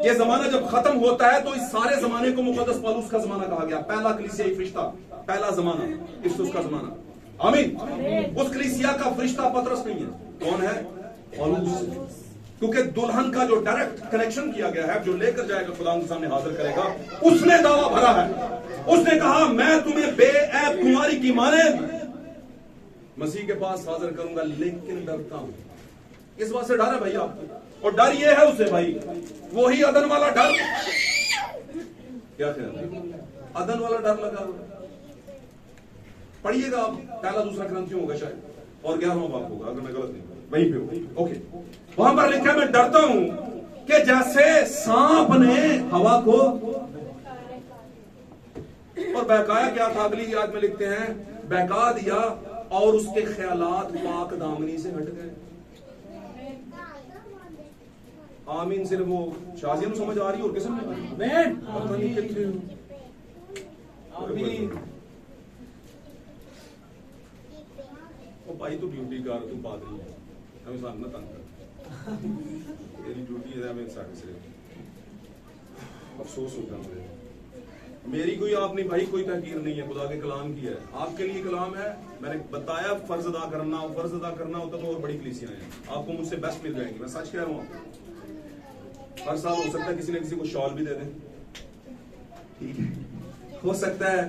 ये जमाना जब खत्म होता है तो इस सारे जमाने को मुकद्दस पौलुस का जमाना कहा गया। पहला कलीसियाई फरिश्ता, पहला जमाना इफसुस का जमाना, आमीन। उस कलीसिया का फरिश्ता पतरस नहीं है, कौन है? पौलुस। क्योंकि दुल्हन का जो डायरेक्ट कनेक्शन किया गया है, जो लेकर जाएगा खुदा के सामने हाजिर करेगा, उसने दावा भरा है। उसने कहा मैं तुम्हें बेऐब कुमारी की माने मसीह के पास हाजिर करूंगा, लेकिन डरता हूं। इस बात से डर है भाई आपको, और डर ये है उसे भाई, वही अदन वाला डर। क्या ख्याल? अदन वाला डर लगा हुआ। पढ़िएगा आप, पहला दूसरा ग्रंथियों होगा शायद, और 11वां बाप होगा अगर मैं गलत नहीं, वहीं पे हो, ओके। वहां पर लिखा है मैं डरता हूं कि जैसे सांप ने हवा को, और बहकाया क्या था? अगली याद में लिखते हैं बहका दिया, और उसके ख्यालात पाक दामनी से हट गए। आमीन। सिर्फ वो शाजिया समझ आ रही है और किस्म में पता नहीं कितने। आमीन। ओ भाई तू ड्यूटी कर, तू पादरी है, हमें साथ न तंग कर, तेरी ड्यूटी है हमें साथ से। अफसोस होता है मुझे, मेरी कोई आपने भाई कोई तहकीर नहीं है, खुदा के कलाम की है, आपके लिए कलाम है। मैंने बताया फर्ज अदा करना, फर्ज अदा करना होता तो और बड़ी कलीसियां हैं, आपको मुझसे बेस्ट मिल जाएंगी, मैं सच कह रहा हूँ। हर साल हो सकता है किसी ने किसी को शॉल भी दे दें, ठीक है, हो सकता है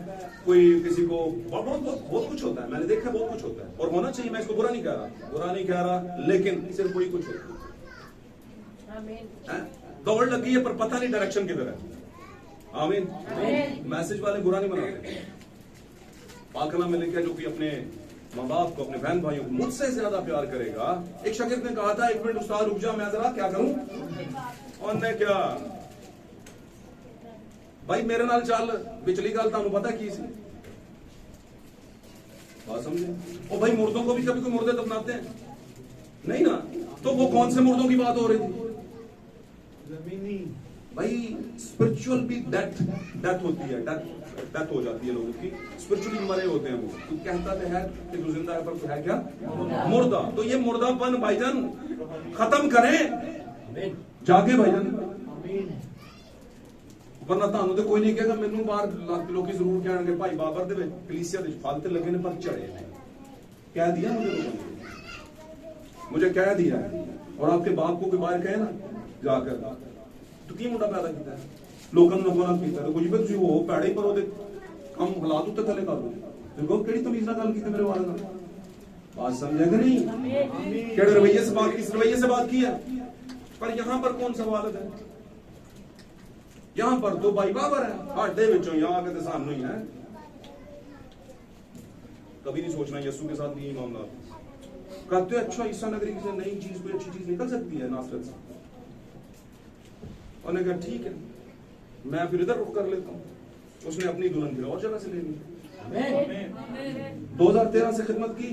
कोई किसी को, बहुत कुछ होता है, मैंने देखा बहुत कुछ होता है, और होना चाहिए, मैं इसको बुरा नहीं कह रहा, लेकिन सिर्फ वही कुछ होता है। हैं? दौड़ लगी है पर पता नहीं डायरेक्शन किधर है। आमीन। मैसेज वाले बुरा नहीं बनाते। पाक कलाम में लिखा है जो कि अपने माँ बाप को, अपने बहन भाइयों को मुझसे ज्यादा प्यार करेगा। एक शागिर्द ने कहा था, एक मिनट उस्ताद रुक जा, मैं जरा क्या करूं। और ने क्या भाई मेरे नाल चल, पिछली गल तुहानू पता की सी, बात समझे। ओ भाई मुर्दों को भी कभी कोई मुर्दे दफनाते हैं नहीं ना, तो वो कौन से मुर्दों की बात हो रही थी? जमीनी भाई स्पिरिचुअल भी डेथ होती है, डेथ हो जाती है लोगों की। स्पिरिचुअली मरे होते हैं वो। तू कहता तो है कि तू जिंदा है पर तू है क्या? मुर्दा। तो ये मुर्दापन भाईजान खत्म करें जाके भाईजान, वरना ਤੁਹਾਨੂੰ ਤੇ ਕੋਈ ਨਹੀਂ ਕਹੇਗਾ। ਮੈਨੂੰ ਬਾਹਰ ਲੋਕੀ ਜ਼ਰੂਰ ਕਹਿਣਗੇ ਭਾਈ ਬਾਬਰ ਦੇ ਵਿੱਚ ਕਲੀਸਿया ਦੇ ਫਲ ਤੇ ਲੱਗੇ ਨੇ ਪਰ ਝੜੇ ਨੇ। कह दिया मुझे लोगों ने, मुझे कह दिया। और आपके बाप को कोई बाहर कहे ना जाकर तो की मुंडा पैदा किया लोगों ने नफरत किया तो कुछ भी तुम हो पैड़े पर ओदे कम हालात उत्ते थले कर दो। देखो केड़ी तमीज नाल गल कीती मेरे वाले नाल, बात समझे कि नहीं? केड़े रवैये से बात, किस रवैये से बात की है? पर यहां पर कौन सा वालिद है? यहां पर तो भाई बाबर है, हाडे विचों ही आके ते सानू ही है। कभी नहीं सोचना यीशु के साथ नहीं मामला। कहते हो अच्छा ईसा नगरी से नई चीज, कोई अच्छी चीज निकल सकती है नासरत से। उन्होंने कहा ठीक है, मैं फिर इधर रुक कर लेता हूं। उसने अपनी दुल्हन फिर और जगह से ले ली। 2013 से खिदमत की,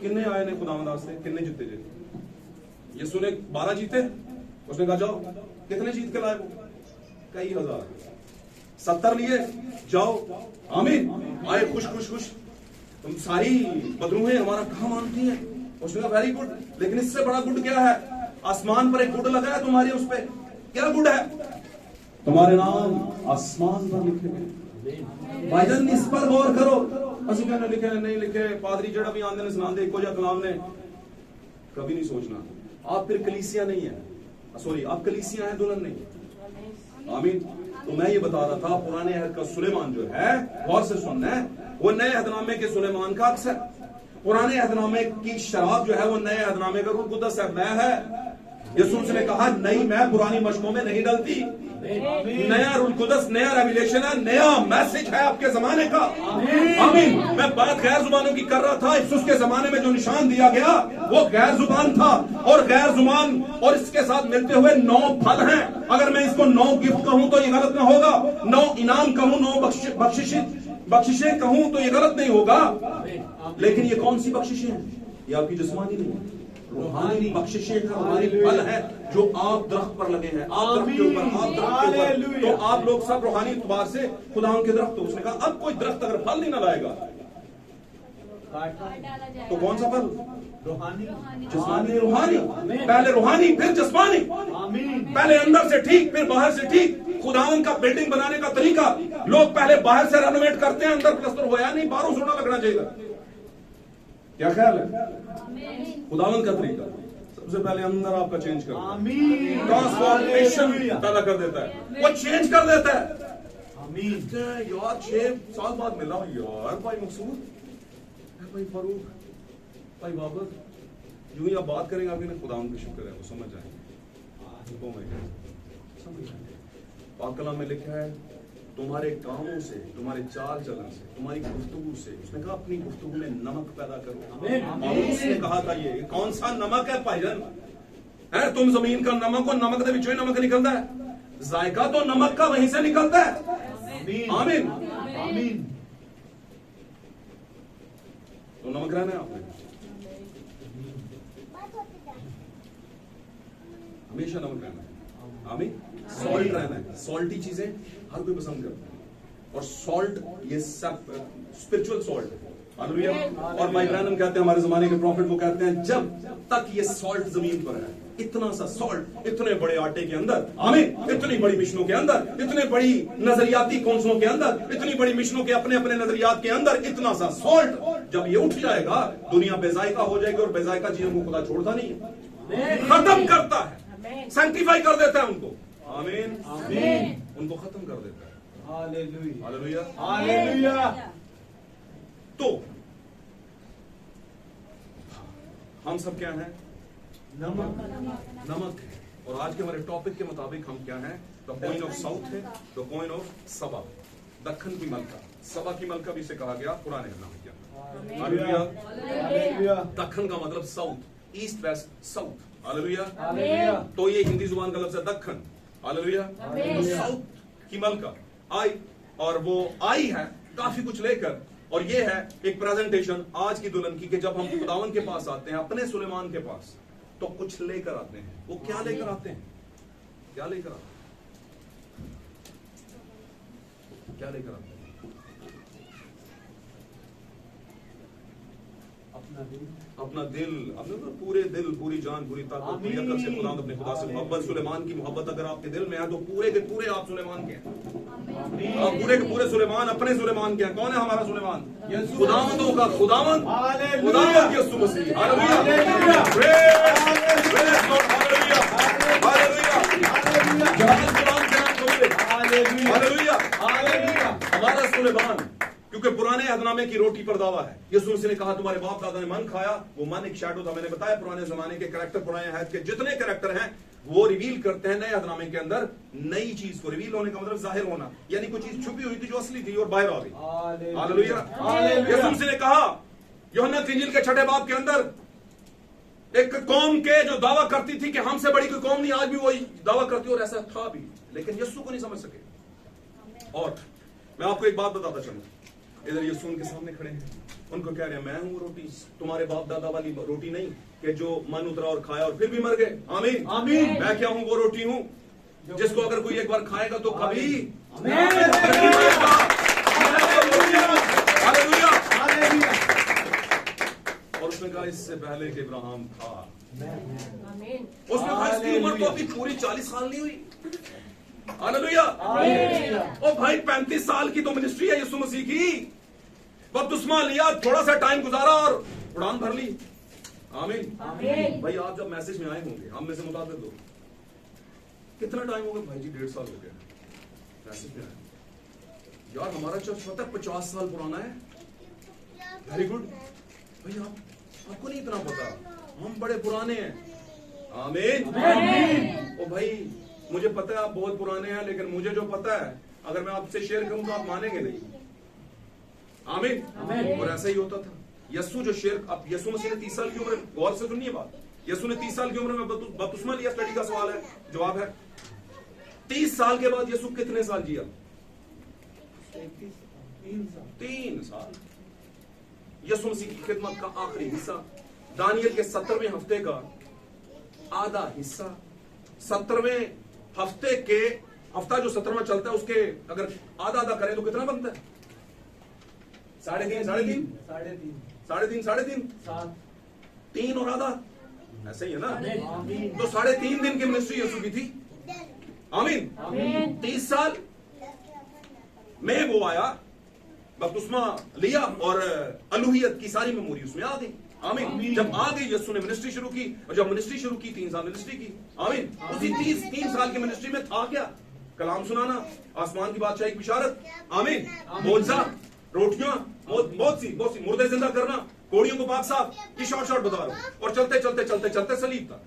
किन्ने आए ने खुदावंद वास्ते, किन्ने जीते जे? यीशु ने 12 जीते। उसने कहा जाओ, कितने जीत के लाए? वो कई हजार। 70 लिए, जाओ। आमीन। आए खुश खुश खुश, तुम सारी बदरूहें हमारा कहा मानती हैं। उसने कहा वेरी गुड, लेकिन इससे बड़ा गुड क्या है? आसमान पर एक गुड लगा है तुम्हारे, उस पे क्या गुड है? तुम्हारे नाम आसमान पर लिखे गए। भाईजान इस पर गौर करो। असं कहने लिखे नहीं लिखे, पादरी जड़ा भी आंदे ने सुनांदे एको जा कलाम ने, कभी नहीं सोचना। आप फिर कलीसिया नहीं है, सॉरी आप कलीसिया है, दुल्हन नहीं। आमीन। तो मैं ये बता रहा था पुराने अहद का सुलेमान जो है, गौर से सुनना है, वो नए अहदनामे के सुलेमान का अक्स है। पुराने अहदनामे की शराब जो है वो नए अहदनामे का रूह कुदस है, मैं है। यीशु ने कहा नहीं, मैं पुरानी मशकों में नहीं डलती। नया रूह कुदस, नया रेवलेशन है, नया मैसेज है आपके जमाने का। आमीन। मैं बात गैर जुबानों की कर रहा था। यीशु के जमाने में जो निशान दिया गया वो गैर जुबान था, और गैर जुबान और इसके साथ मिलते हुए 9 फल हैं। अगर मैं इसको 9 गिफ्ट कहूं तो ये गलत ना होगा, 9 इनाम कहूं, 9 बख्शिशें कहूं तो ये गलत नहीं होगा। लेकिन ये कौन सी बख्शिशें हैं? ये आपकी जिस्मानी नहीं है, रूहानी बख्शिशें का हमारी फल है जो आप दरख्त पर लगे हैं। आप दरख्त के ऊपर, आप दरख्त के ऊपर, तो आप लोग सब रूहानी एतबार से खुदा के दरख्त। उसने कहा अब कोई दरख्त अगर फल नहीं ना लाएगा तो कौन सा फल? रूहानी, जिस्मानी, रूहानी। पहले रूहानी फिर जिस्मानी। पहले अंदर से ठीक फिर बाहर से ठीक। खुदावन का बिल्डिंग बनाने का तरीका, लोग पहले बाहर से रेनोवेट करते हैं, अंदर प्लस्तर होया नहीं, बाहरों सोना लगना चाहिए। क्या ख्याल है? खुदावन का तरीका सबसे पहले अंदर आपका चेंज करता है, ट्रांसफॉर्मेशन पैदा कर देता है, वो चेंज कर देता है। यार 6 साल बाद मिला यार भाई मकसूद, भाई फारूक, भाई बाबर, यूं ही आप बात करेंगे आपके ना खुदावन का शुक्र है, वो समझ जाएंगे। पाक कलाम में लिखा है तुम्हारे कामों से, तुम्हारे चाल चलन से, तुम्हारी गुफ्तगू से। उसने कहा अपनी गुफ्तगू में नमक पैदा करो। और उसने कहा था ये कौन सा नमक है भाईजान? है तुम जमीन का नमक, और नमक के विचों ही नमक निकलता है। जायका तो नमक का वहीं से निकलता है। आमीन। आमीन। तो नमक रहना है आपने, हमेशा नमक रहना है। आमीन। सॉल्ट रहना है। सॉल्टी चीजें हर कोई पसंद करता है, और सॉल्ट ये सब स्पिरिचुअल सॉल्ट है। हालेलुया। और भाई ब्रैनम कहते हैं, हमारे जमाने के प्रॉफिट वो कहते हैं, जब तक ये सॉल्ट जमीन पर है, इतना सा सॉल्ट इतने बड़े आटे के अंदर, आमीन, इतनी बड़ी मिशनों के अंदर, इतने बड़ी नजरियाती कौंसलों के अंदर, इतनी बड़ी मिशनों के अपने अपने नजरियात के अंदर, इतना सा सॉल्ट जब ये उठ जाएगा, दुनिया बेजायका हो जाएगी। और बेजायका चीजों को खुदा छोड़ता नहीं है, खत्म करता है, सैंक्टिफाई कर देता है उनको। आमीन। आमीन। उनको खत्म कर देता है। हालेलुया। हालेलुया। हालेलुया। तो हम सब क्या हैं? नमक। नमक है। और आज के हमारे टॉपिक के मुताबिक हम क्या हैं? द कॉइन ऑफ साउथ है, द कॉइन ऑफ सबा, दखन की मलका। सबा की मलका भी इसे कहा गया पुराने नाम क्या? हालेलुया। दखन का मतलब south, east west south. Hallelujah. तो ये हिंदी जुबान का लफ्ज है दखन। हालेलुया। साउथ की मलका आई, और वो आई है काफी कुछ लेकर, और ये है एक प्रेजेंटेशन आज की दुल्हन की कि जब हम खुदावन के पास आते हैं, अपने सुलेमान के पास, तो कुछ लेकर आते हैं। वो क्या लेकर आते हैं? क्या लेकर आते हैं? क्या लेकर आते हैं? अपना दिल, अपने तो पूरे दिल, पूरी जान, पूरी ताकत, पूरी अकल से खुदा अपने खुदा से मोहब्बत। सुलेमान की मोहब्बत अगर आपके दिल में है तो पूरे के पूरे आप सुलेमान के हैं। आप पूरे के पूरे सुलेमान अपने सुलेमान के हैं। कौन है हमारा सुलेमान? खुदावंदों का खुदावंद, खुदावंद Yeshu Masih. Hallelujah. Praise God. Hallelujah. Hallelujah. जहां कुरान के नाम को मिले। हालेलुया। हमारा सुलेमान, क्योंकि पुराने अहदनामे की रोटी पर दावा है। यीशु मसीह ने कहा तुम्हारे बाप दादा ने मन खाया, वो मन एक शैडो था। मैंने बताया पुराने जमाने के कैरेक्टर, पुराने हैत के जितने कैरेक्टर हैं वो रिवील करते हैं नए अहदनामे के अंदर नई चीज को। रिवील होने का मतलब जाहिर होना, यानी कोई चीज छुपी हुई थी जो असली थी और बाहर आ गई। हालेलुया। यीशु मसीह ने कहा यूहन्ना की इंजील के 6 बाब के अंदर, एक कौम के जो दावा करती थी कि हमसे बड़ी कोई कौम नहीं, आज भी वही दावा करती और ऐसा था भी, लेकिन यीशु को नहीं समझ सके। और मैं आपको एक बात बताता चलूं, इधर यीशु उनके सामने खड़े हैं, उनको कह रहे हैं मैं हूं रोटी, तुम्हारे बाप दादा वाली रोटी नहीं कि जो मन उतरा और खाया और फिर भी मर गए। आमीन आमीन। मैं क्या हूं? वो रोटी हूं जिसको अगर कोई एक बार खाएगा तो कभी और उसने कहा इससे पहले कि इब्राहिम था। उसने कहा इसकी उम्र तो अभी पूरी 40 साल नहीं हुई। हालेलुया। ओ भाई 35 साल की तो मिनिस्ट्री है यीशु मसीह की। बपतिस्मा लिया, थोड़ा सा टाइम गुजारा और उड़ान भर ली। आमीन। भाई आप जब मैसेज में आए होंगे, हम में से मुताबिक दो, कितना टाइम हो गया भाई जी? 1.5 साल हो गया मैसेज में आए। यार हमारा चर्च पता है 50 साल पुराना है। वेरी गुड भाई। आपको नहीं इतना पता, हम बड़े पुराने हैं। आमीन। ओ भाई मुझे पता है आप बहुत पुराने हैं, लेकिन मुझे जो पता है अगर मैं आपसे शेयर करूं तो आप मानेंगे नहीं। आमीन। और ऐसा ही होता था। यीशु जो शेयर, अब यीशु मसीह ने 30 साल की उम्र, गौर से सुनिए बात, यीशु ने 30 साल की उम्र में बपतिस्मा लिया। स्टडी का सवाल है, जवाब है 30 साल के बाद यीशु कितने साल जिया? 3 साल। यीशु मसीह की खिदमत का आखिरी हिस्सा, दानियल के 17वें हफ्ते का आधा हिस्सा, 17वें हफ्ते के, हफ्ता जो 17वां चलता है उसके अगर आधा आधा करें तो कितना बनता है? 3.5 3 और आधा, ऐसे ही है ना? तो 3.5 दिन की मिनिस्ट्री यीशु की थी। आमीन। 30 साल में वो आया, बपतिस्मा लिया और अलूहियत की सारी मेमोरी उसमें आ गई। आमीन। जब आ गई यीशु ने मिनिस्ट्री शुरू की, और जब मिनिस्ट्री शुरू की 3 साल मिनिस्ट्री की। आमीन। उसी 3 साल की मिनिस्ट्री में था क्या? कलाम सुनाना, आसमान की बादशाही की बिशारत। आमीन। मोजा, रोटियां, बहुत सी मुर्दे जिंदा करना, कोड़ियों को पाक साफ, ये शॉर्ट बता रहा हूं। और चलते सलीब था।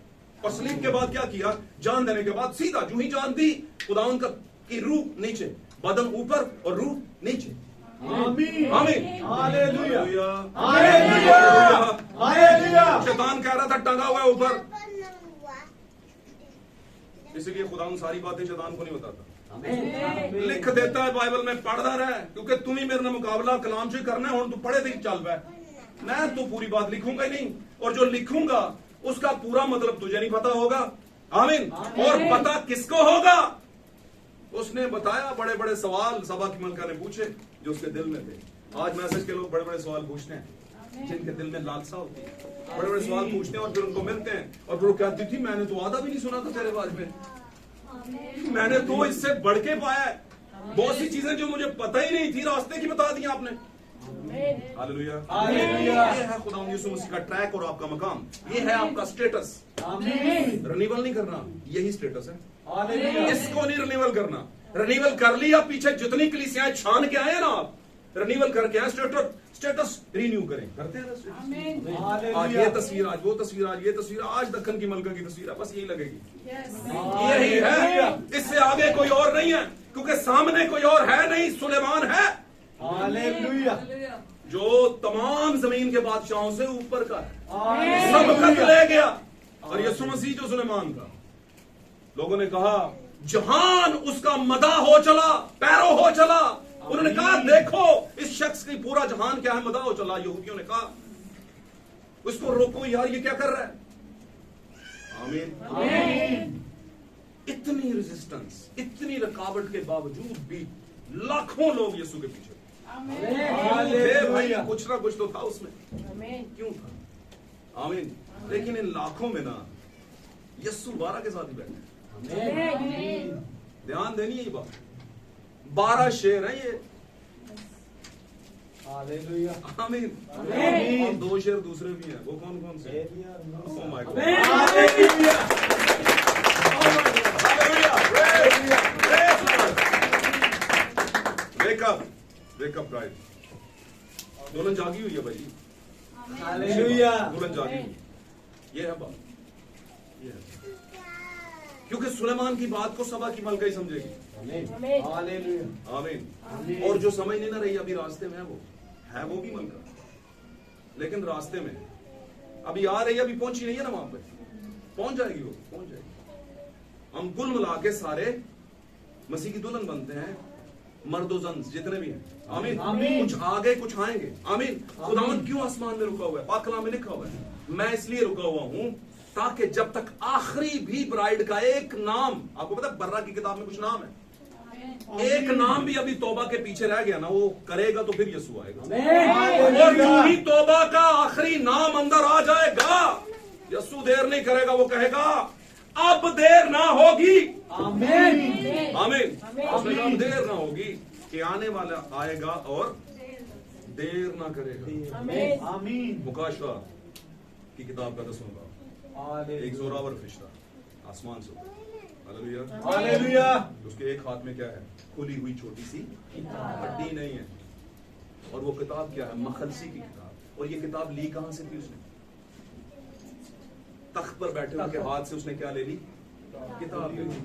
और सलीब के बाद क्या किया? जान देने के बाद सीधा जो ही जान दी, खुदावंद की रूह नीचे, बदन ऊपर और रूह नीचे। आमीन। हालेलुया। शैतान कह रहा था टंगा हुआ है ऊपर, इसलिए खुदावंद सारी बातें शैतान को नहीं बताता। लिख देता है बाइबल में, पढ़ता रहा, क्योंकि तुम ही मेरे ने मुकाबला कलाम से करना है। और तू पढ़े थे चल पाए, मैं तो पूरी बात लिखूंगा ही नहीं, और जो लिखूंगा उसका पूरा मतलब तुझे नहीं पता होगा। आमीन। और पता किसको होगा? उसने बताया बड़े बड़े सवाल सबा की मलका ने पूछे जो उसके दिल में थे। आज मैसेज के लोग बड़े बड़े सवाल पूछते हैं जिनके दिल में लालसा होती है। बड़े बड़े सवाल पूछते हैं और फिर उनको मिलते हैं, और फिर वो कहती थी मैंने तो आधा भी नहीं सुना था तेरे बारे में, मैंने तो इससे बढ़ के पाया है। बहुत सी चीजें जो मुझे पता ही नहीं थी रास्ते की बता दी आपने। हालेलुया। ये है खुदा यीशु मसीह का ट्रैक और आपका मकाम, ये है आपका स्टेटस। रिन्यूअल नहीं करना, यही स्टेटस है। इसको नहीं रिन्यूअल करना। रिन्यूअल कर लिया, पीछे जितनी कलीसियाएं छान के आए ना आप, रिन्यूअल करके आए, स्टेटस रिन्यू करें, करते हैं ना status? आज ये तस्वीर, आज वो तस्वीर, आज ये तस्वीर, आज दक्कन की मलका की तस्वीर है, बस यही लगेगी। यही है, इससे आगे कोई और नहीं है, क्योंकि सामने कोई और है नहीं, सुलेमान है हालेलुया। जो तमाम जमीन के बादशाहों से ऊपर का है, सब खत ले गया। और यीशु मसीह जो सुलेमान था, लोगों ने कहा जहान उसका मदा हो चला, पैरो हो चला। उन्होंने कहा देखो इस शख्स की पूरा जहान क्या है, मदा हो चला। यहूदियों ने कहा उसको रोको यार, ये क्या कर रहा है। आमीन। इतनी रेजिस्टेंस, इतनी रुकावट के बावजूद भी लाखों लोग यीशु के पीछे थे। भाई कुछ ना कुछ तो था उसमें, क्यों था। आमीन। लेकिन इन लाखों में ना यीशु 12 के साथ ही बैठे। ध्यान देनी है ये बात। 12 शेर हैं ये। हालेलुया। आमीन। और 2 शेर दूसरे भी हैं, वो कौन कौन से? Oh my God. Hallelujah. Wake up, bride. दुल्हन जागी हुई है भाई। हालेलुया। दुल्हन जागी हुई। ये है बात, ये है। क्योंकि सुलेमान की बात को सभा की मलका ही समझेगी। हालेलुया। आमीन। और जो समझ नहीं ना रही अभी रास्ते में है वो भी मलका, लेकिन रास्ते में अभी आ रही है, अभी पहुंची नहीं है ना, वहां पे पहुंच जाएगी, वो पहुंच जाएगी। हम कुल मिला के सारे मसीह की दुल्हन बनते हैं, मर्दो जन्स जितने भी हैं। आमीन। कुछ आगे कुछ आएंगे। आमीन। खुदावंद क्यों आसमान में रुका हुआ है? पाक कलाम में लिखा हुआ है, मैं इसलिए रुका हुआ हूं ताकि जब तक आखिरी भी ब्राइड का एक नाम, आपको पता है बर्रा की किताब में कुछ नाम है, एक नाम भी अभी तौबा के पीछे रह गया ना, वो करेगा तो फिर यीशु आएगा। और जो भी तौबा का आखिरी नाम अंदर आ जाएगा, यीशु देर नहीं करेगा, वो कहेगा अब देर ना होगी। आमीन। आमीन। उसने कहा अब देर ना होगी कि आने वाला आएगा और देर ना करेगा। आमीन। मुकाशवा की किताब का 10वां बाब, एक जोरावर फरिश्ता आसमान से उतरा। हालेलुया। हालेलुया। उसके एक हाथ में क्या है? खुली हुई छोटी सी हड्डी नहीं है। और वो किताब क्या है? मखलसी की किताब। और ये किताब ली कहां से थी उसने? तख्त पर बैठे उनके हाथ से उसने क्या ले ली? किताब ले ली।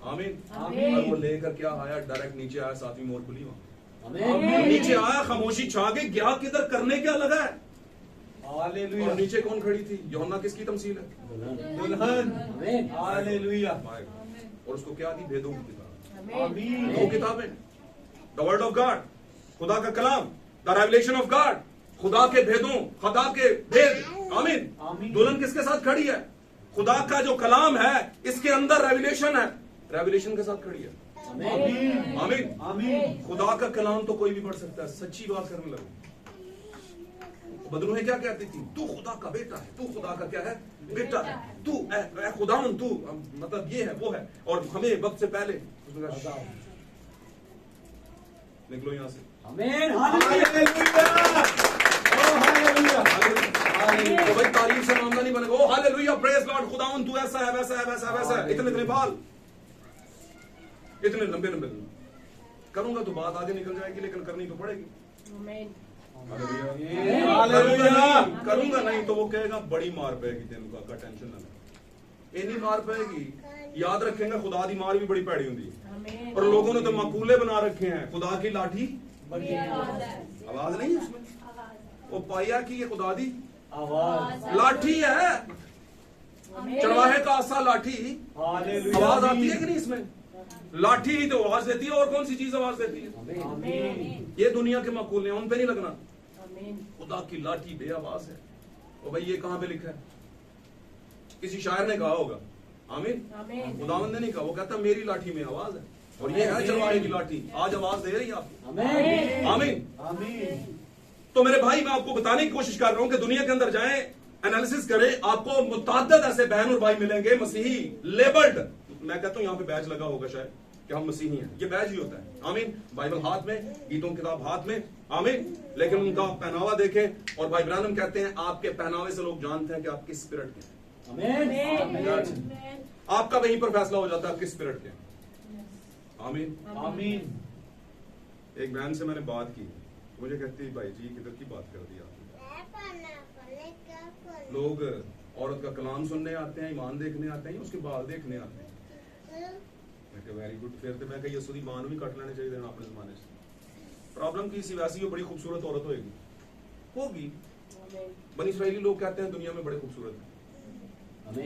आमीन। और वो लेकर क्या आया? डायरेक्ट नीचे आया, 7वीं मोहर खुली वहां। नीचे आया, खामोशी छा गई, गया किधर, करने क्या लगा है? हालेलुया। और नीचे कौन खड़ी थी? यूहन्ना किसकी तमसील है? दुल्हन। हालेलुया। और उसको क्या दी? भेदों की किताब। आमीन। 2 किताबें, द वर्ड ऑफ गॉड, खुदा का कलाम, द रेवलेशन ऑफ गॉड, खुदा के भेदों, खुदा के भेद। आमीन। दुल्हन किसके साथ खड़ी है? खुदा का जो कलाम है, इसके अंदर रेवलेशन है, रेवलेशन के साथ खड़ी है। आमीन। आमीन। आमीन। खुदा का कलाम तो कोई भी पढ़ सकता है। सच्ची बात करने लगो। बदरूहें क्या कहती थी? तू खुदा का बेटा है, तू खुदा का क्या है? बेटा है, तू खुदावन, तू मतलब ये है वो है। और हमें वक्त से पहले उसने कहा निकलो यहां से। आमीन। हालेलुया। ओ हालेलुया। तो भाई तारीफ से मामला नहीं बनेगा। ओ हालेलुया, प्रेज लॉर्ड, खुदावन तू ऐसा है, वैसा है, वैसा है, वैसा है। इतने बाल, इतने लंबे लंबे करूंगा तो बात आगे निकल जाएगी, लेकिन करनी तो पड़ेगी। हालेलुया। करूंगा नहीं तो वो कहेगा बड़ी मार पेगी तेन का टेंशन ना ले। इतनी मार पेगी, याद रखेंगे खुदा की मार भी बड़ी पैड़ी होती है। और लोगों ने तो मकूले बना रखे हैं, खुदा की लाठी आवाज नहीं है उसमें। वो पाया कि ये खुदा दी आवाज लाठी है, चरवाहे का आसा लाठी। हालेलुया। आवाज आती है कि नहीं इसमें? लाठी ही तो आवाज देती है, और कौन सी चीज आवाज देती है? आमीन। ये दुनिया के मकूले, उन पे नहीं लगना। खुदा की लाठी बेआवाज है। और भाई ये कहां पे लिखा है? किसी शायर ने कहा होगा। आमीन। खुदावंद ने नहीं कहा, वो कहता मेरी लाठी में आवाज है, और ये है चरवाहे की लाठी, आज आवाज दे रही है आपको। आमीन। आमीन। तो मेरे भाई, मैं आपको बताने की कोशिश कर रहा हूं कि दुनिया के अंदर जाएं, एनालिसिस करें, आपको मुतअद्दिद ऐसे बहन और भाई मिलेंगे मसीही लेबल्ड। मैं कहता हूं यहां पे बैज लगा होगा शायद कि हम मसीही हैं, ये बैज ही होता है। आमीन। बाइबल हाथ में, गीतों की किताब हाथ में। आमीन। लेकिन उनका पहनावा देखें, और भाई ब्रानम कहते हैं आपके पहनावे से लोग जानते हैं कि आप किस स्पिरिट के हैं। आमीन। आपका वहीं पर फैसला हो जाता है किस स्पिरिट के। आमीन। आमीन। एक बहन से मैंने बात की, मुझे कहती है भाई जी किधर की बात कर दी आपने। लोग औरत का कलाम सुनने आते हैं, ईमान देखने आते हैं, उसके बाल देखने आते हैं। मैं कहा वेरी गुड, फिर तो मैं कहा यसू दी मान भी कट लेने चाहिए अपने जमाने से। प्रॉब्लम की सी वैसी वो बड़ी खूबसूरत औरत होगी। बनी इसराइली लोग कहते हैं दुनिया में बड़े खूबसूरत है,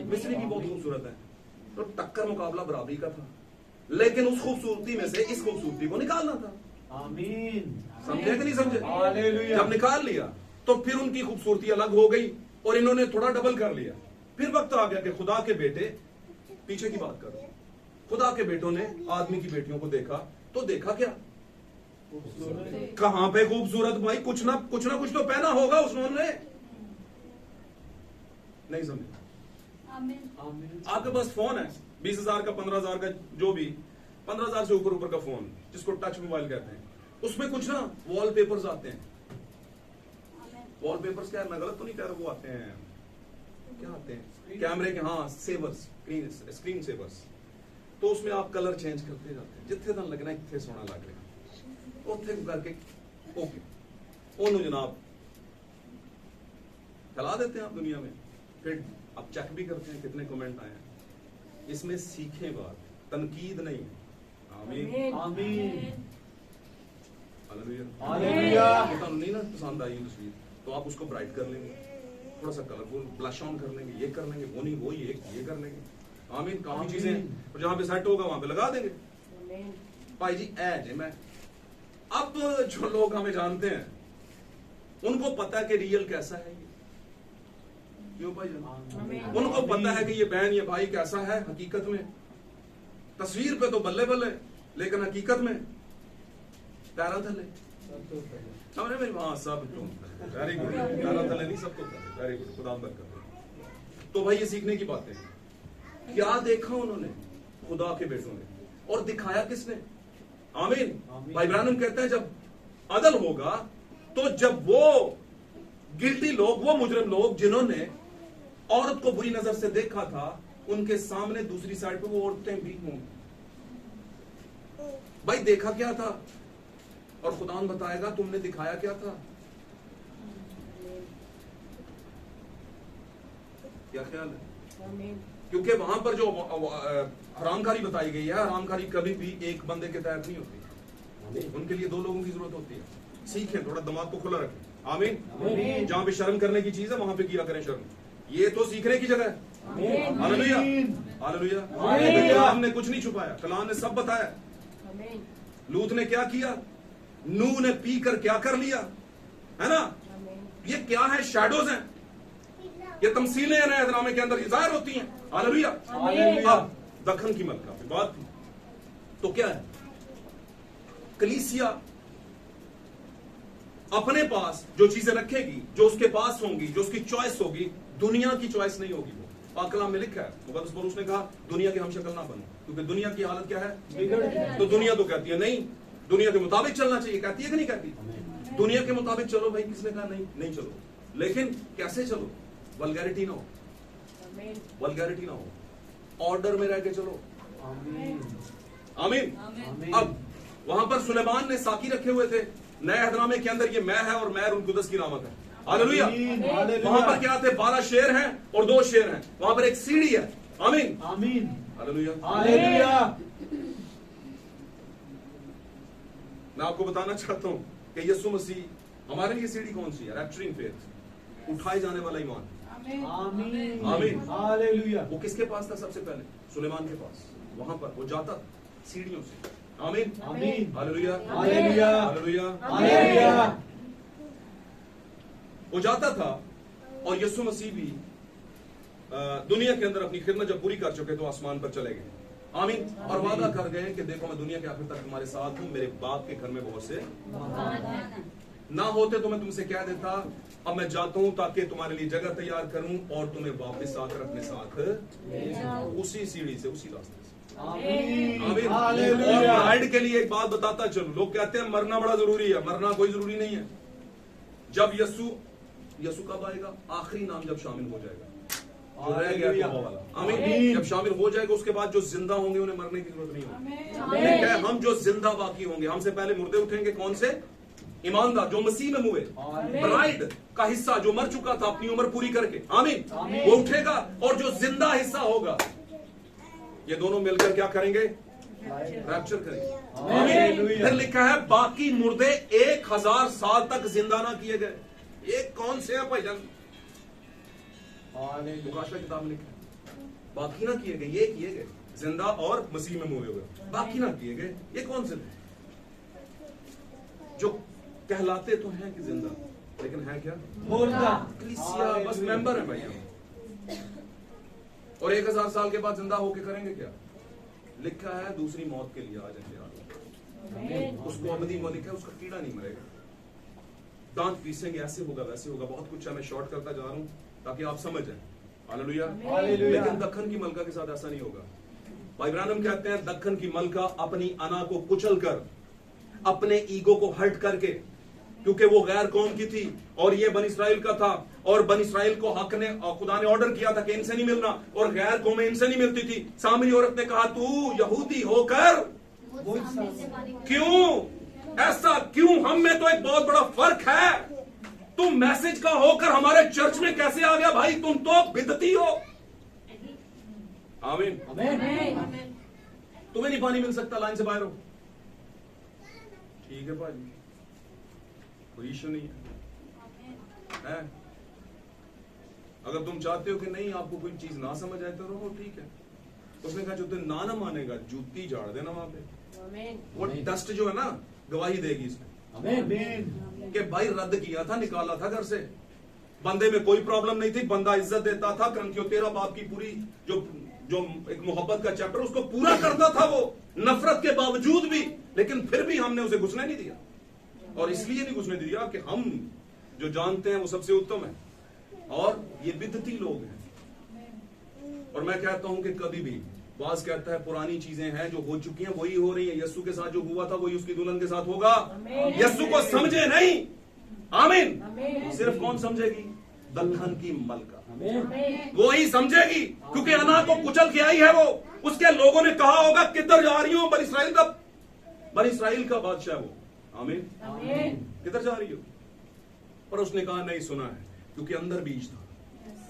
मिस्री भी बहुत खूबसूरत है, तो टक्कर मुकाबला बराबरी का था, लेकिन उस खूबसूरती में से इस खूबसूरती को निकालना था। आमीन। समझे कि नहीं समझे? हालेलुया। जब निकाल लिया तो फिर उनकी खूबसूरती अलग हो गई और इन्होंने थोड़ा डबल कर लिया। फिर वक्त आ गया कि खुदा के बेटे, पीछे की बात करो, खुदा के बेटों ने आदमी की बेटियों को देखा तो देखा क्या? कहां पे खूबसूरत भाई, कुछ ना कुछ तो पहना होगा उसने। नहीं समझे? आपके पास फोन है 20,000 का, 15,000 का, जो भी 15,000 से ऊपर का फोन जिसको टच मोबाइल कहते हैं, उसमें कुछ ना वॉलपेपर्स आते हैं। वॉलपेपर्स क्या है, मैं गलत तो नहीं कह रहा, वो आते हैं, क्या आते हैं, कैमरे के, हाँ, सेवर्स, स्क्रीन सेवर्स। तो उसमें आप कलर चेंज करते जाते हैं, जितने दिन लगना इतने सोना लग रहा उतने करके ओके ओनू जनाब चला देते हैं आप दुनिया में। फिर आप चेक भी करते हैं कितने कमेंट आए हैं। इसमें सीखें बात, तनकीद नहीं है। आमीन आमीन। हालेलुया। हालेलुया। तो नहीं ना पसंद आई तस्वीर तो आप उसको ब्राइट कर लेंगे, थोड़ा सा कलरफुल ब्लश ऑन कर लेंगे, ये कर लेंगे, वो नहीं वो ये कर लेंगे। आमीन। काफी चीजें, और जहां पे सेट होगा वहां पे लगा देंगे। भाई जी ऐज मैं, अब जो लोग हमें जानते हैं उनको पता है कि रियल कैसा है ये, क्यों भाई जान? उनको पता है कि ये बहन ये भाई कैसा है हकीकत में। तस्वीर पे तो बल्ले बल्ले, लेकिन हकीकत में पैरा थले। समझ मेरी, हाँ सब वेरी गुड, पैरा थले नहीं सबको वेरी गुड, खुदा बरकत। तो भाई ये सीखने की बात है। क्या देखा उन्होंने, खुदा के बेटों ने, और दिखाया किसने? आमीन। भाई ब्रानम कहते हैं जब अदल होगा तो जब वो गिल्टी लोग, वो मुजरिम लोग जिन्होंने औरत को बुरी नजर से देखा था, उनके सामने दूसरी साइड पे वो औरतें भी होंगी। भाई देखा क्या था, और खुदान बताएगा तुमने दिखाया क्या था। क्या ख्याल है? क्योंकि वहां पर जो हरामखारी बताई गई है, हरामखारी कभी भी एक बंदे के तहत नहीं होती, उनके लिए दो लोगों की जरूरत होती है। सीखें, थोड़ा दिमाग को खुला रखें। आमीन। जहां पे शर्म करने की चीज है वहां पे किया करें शर्म, ये तो सीखने की जगह है। Hallelujah hallelujah. हमने कुछ नहीं छुपाया, कलाम ने सब बताया। लूत ने क्या किया, नूह ने पी कर क्या कर लिया, है ना? ये क्या है, शैडोज हैं, ये तमसीलें हैं, नए अहदनामे के अंदर जाहिर होती हैं। हालेलुया। अब दखन की मलका पे बात थी, तो क्या है, कलीसिया अपने पास जो चीजें रखेगी, जो उसके पास होंगी, जो उसकी चॉइस होगी, दुनिया की चॉइस नहीं होगी। वो पाक कलाम में लिखा है, मुकद्दस पौलुस ने कहा दुनिया की हम शक्ल ना बनो, क्योंकि दुनिया की हालत क्या है, तो दुनिया तो कहती है नहीं, दुनिया के मुताबिक चलना चाहिए, कहती है कि नहीं कहती? दुनिया के मुताबिक चलो भाई, किसने कहा नहीं चलो, लेकिन कैसे चलो, वल्गैरिटी ना हो, वल्गैरिटी ना हो, ऑर्डर में रह के चलो। आमीन। अब वहां पर सुलेमान ने साकी रखे हुए थे, नए अहदनामे के अंदर ये मैं है और मैं रुल कुदस की नामक है। हालेलुया। वहां पर क्या थे, 12 शेर हैं और 2 शेर हैं, वहां पर एक सीढ़ी है। आमीन आमीन। Hallelujah hallelujah. मैं आपको बताना चाहता हूं कि यीशु मसीह हमारे लिए सीढ़ी कौन सी है, रैप्चरिंग फेथ, उठाए जाने वाला ईमान। आमीन आमीन। हालेलुया। वो किसके पास था सबसे पहले, सुलेमान के पास। वहां पर वो जाता सीढ़ियों से। आमीन आमीन। Hallelujah hallelujah. Hallelujah hallelujah. वो जाता था, और यीशु मसीह भी दुनिया के अंदर अपनी खिदमत जब पूरी कर चुके तो आसमान पर चले गए। आमीन। और वादा कर गए कि देखो मैं दुनिया के आखिर तक तुम्हारे साथ हूं, मेरे बाप के घर में बहुत से ना होते तो मैं तुमसे कह देता, अब मैं जाता हूं ताकि तुम्हारे लिए जगह तैयार करूं और तुम्हें वापस आकर अपने साथ उसी सीढ़ी से, उसी रास्ते से। आमीन। आमीन। और हालेलुया। ब्राइड के लिए एक बात बताता चलो, लोग कहते हैं मरना बड़ा जरूरी है, मरना कोई जरूरी नहीं है। जब यीशु कब आएगा, आखिरी नाम जब शामिल हो जाएगा, जो रह गया तौबा वाला। आमीन। जब शामिल हो जाएगा उसके बाद जो जिंदा होंगे उन्हें मरने की जरूरत नहीं होगी। लेकिन हम जो जिंदा बाकी होंगे, हमसे पहले मुर्दे उठेंगे, कौन से? ईमानदार जो मसीह में हुए, ब्राइड का हिस्सा जो मर चुका था अपनी उम्र पूरी करके, आमीन, वो उठेगा, और जो जिंदा हिस्सा होगा, ये दोनों मिलकर क्या करेंगे? रैप्चर करेंगे। आमीन। फिर लिखा है बाकी मुर्दे 1000 साल तक जिंदा ना किए गए। ये कौन से है भाईजान? मुकाशा किताब में लिखा है बाकी ना किए गए, ये किए गए जिंदा और मसीह में मुए हुए, बाकी ना किए गए। ये कौन से थे? जो कहलाते तो हैं कि जिंदा, लेकिन है क्या? मुर्दा। कलीसिया बस मेंबर है भाई, और 1000 साल के बाद जिंदा होके करेंगे क्या? लिखा है दूसरी मौत के लिए आ जाएंगे। उसको अबदी मौत लिखा है, उसका कीड़ा नहीं मरेगा, दांत पीसेंगे, ऐसे होगा वैसे होगा, बहुत कुछ है। मैं शॉर्ट करता जा रहा हूं ताकि आप समझ जाएं। हालेलुया। लेकिन दक्खन की मलका के साथ ऐसा नहीं होगा। भाई ब्रानम कहते हैं दक्खन की मलका अपनी अना को कुचल कर, अपने ईगो को हर्ट करके, क्योंकि वो गैर कौम की थी और ये बन इसराइल का था, और बन इसराइल को हक ने, खुदा ने ऑर्डर किया था कि इनसे नहीं मिलना, और गैर कौमें इनसे नहीं मिलती थी। सामरी औरत ने कहा तू यहूदी होकर क्यों ऐसा, क्यों? हम में तो एक बहुत बड़ा फर्क है। तुम मैसेज का होकर हमारे चर्च में कैसे आ गया भाई? तुम तो बिदती हो। आमीन। तुम्हें नहीं पानी मिल सकता, लाइन से बाहर हो। ठीक है भाजी, कोई इशू नहीं है। अगर तुम चाहते हो कि नहीं आपको कोई चीज ना समझ आए तो रहो, ठीक है। उसने कहा जो तुम ना मानेगा जूती झाड़ देना वहां पे। वो डस्ट जो है ना गवाही देगी इसमें कि भाई रद्द किया था, निकाला था घर से। बंदे में कोई प्रॉब्लम नहीं थी, बंदा इज्जत देता था। क्रंथियों 13 बाब की पूरी जो एक मोहब्बत का चैप्टर, उसको पूरा करता था वो, नफरत के बावजूद भी। लेकिन फिर भी हमने उसे घुसने नहीं दिया, और इसलिए नहीं घुसने दिया कि हम जो जानते हैं वो सबसे उत्तम है, और ये बिदती लोग हैं। और मैं कहता हूं कि कभी भी बास कहता है पुरानी चीजें हैं जो हो चुकी हैं वही हो रही है। यस्सु के साथ जो हुआ था वही उसकी दुल्हन के साथ होगा। यस्सु को समझे नहीं, आमीन। सिर्फ कौन समझेगी? दक्खन की मलका, वो ही समझेगी, क्योंकि अना को कुचल के आई है वो। उसके लोगों ने कहा होगा किधर जा रही हो? बन इसराइल का बादशाह वो, आमीन, किधर जा रही हो? पर उसने कहा नहीं, सुना है, क्योंकि अंदर बीज था,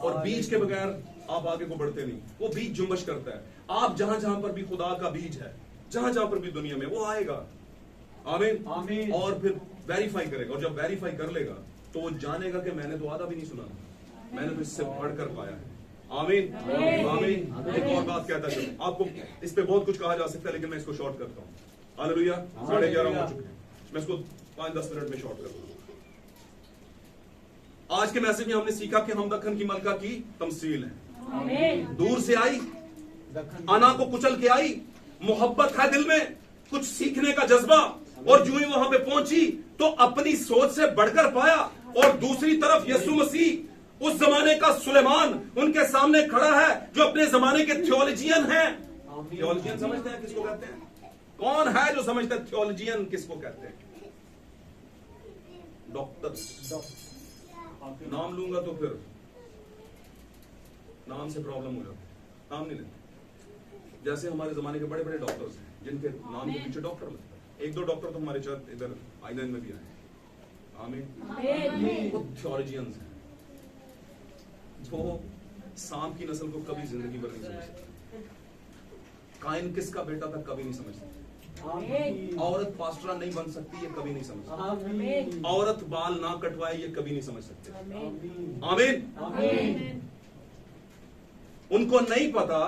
और बीज के बगैर आप आगे को बढ़ते नहीं। वो बीज जुम्बश करता है। आप जहां जहां पर भी खुदा का बीज है, जहां जहां पर भी दुनिया में, वो आएगा, आमीन, आमीन, और फिर वेरीफाई करेगा। और जब वेरीफाई कर लेगा तो वो जानेगा कि मैंने तो आधा भी नहीं सुना, मैंने तो इससे बढ़कर पाया है। आमीन, आमीन। एक और बात कहता है, आपको इस पे बहुत कुछ कहा जा सकता है, लेकिन मैं इसको शॉर्ट करता हूँ। हालेलुया। 11:30 हो चुके हैं, मैं इसको 5-10 मिनट में शॉर्ट करता हूँ। आज के मैसेज में हमने सीखा कि हम दक्खन की मलका की तमसील है। दूर से आई, अना को कुचल के आई, मोहब्बत है दिल में, कुछ सीखने का जज्बा, और जो ही वहां पे पहुंची तो अपनी सोच से बढ़कर पाया। और दूसरी तरफ यीशु मसीह, उस जमाने का सुलेमान, उनके सामने खड़ा है, जो अपने जमाने के थियोलॉजियन हैं। थियोलॉजियन समझते हैं किसको कहते हैं? कौन है जो समझते हैं थियोलॉजियन किसको कहते हैं? डॉक्टर। नाम लूंगा तो फिर नाम से प्रॉब्लम हो जाती, नाम नहीं लेते। जैसे हमारे जमाने के बड़े बड़े डॉक्टर्स हैं जिनके नाम के पीछे डॉक्टर लगता है। 1-2 डॉक्टर तो हमारे चर्च इधर आइलैंड में भी आए, आमीन। वो थियोलॉजियंस हैं जो सांप की नस्ल को कभी जिंदगी भर नहीं समझ सकते। काइन किसका बेटा था कभी नहीं समझ सकते। औरत पास्टरा नहीं बन सकती, ये कभी नहीं समझ सकती। औरत बाल ना कटवाए, ये कभी नहीं समझ सकते। आमीन। उनको नहीं पता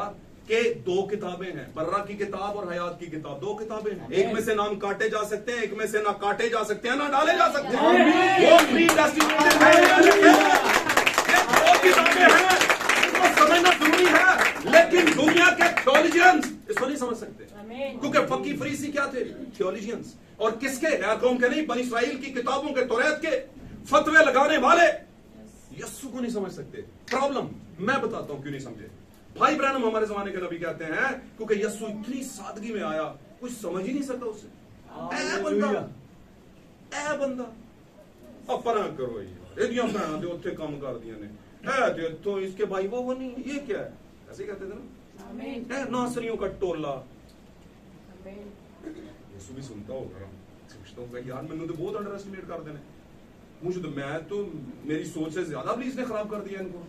कि 2 किताबें हैं, बर्रा की किताब और हयात की किताब, 2 किताबें हैं। एक में से नाम काटे जा सकते हैं, एक में से ना काटे जा सकते हैं, ना डाले जा सकते हैं। वो प्री डेस्टिनेटेड है, ये 2 किताबें हैं, इनको समझना जरूरी है। लेकिन दुनिया के थियोलॉजियंस इसको नहीं समझ सकते, क्योंकि फकी फरीसी क्या थे? थियोलॉजियंस। और किसके? गैर कौम के नहीं, बनी इसराइल की किताबों के, तौरात के फतवे लगाने वाले यस्सु को नहीं समझ सकते। प्रॉब्लम मैं बताता हूं क्यों नहीं समझे। भाई ब्रैनम हमारे जमाने के नबी कहते हैं क्योंकि यस्सु इतनी सादगी में आया, कुछ समझ ही नहीं सकता उसे। ए बंदा अपना करो ये बना दे, उत्थे काम कर दिया ने, तो इसके भाई वो नहीं, ये क्या है? ऐसे कहते थे ना, नासरियों का टोला। यीशु भी सुनता होगा, सोचता हूँ यार मैंने तो बहुत अंडर एस्टिमेट कर देने, मुझे तो मैं तो मेरी सोच से ज्यादा पुलिस ने खराब कर दिया इनको।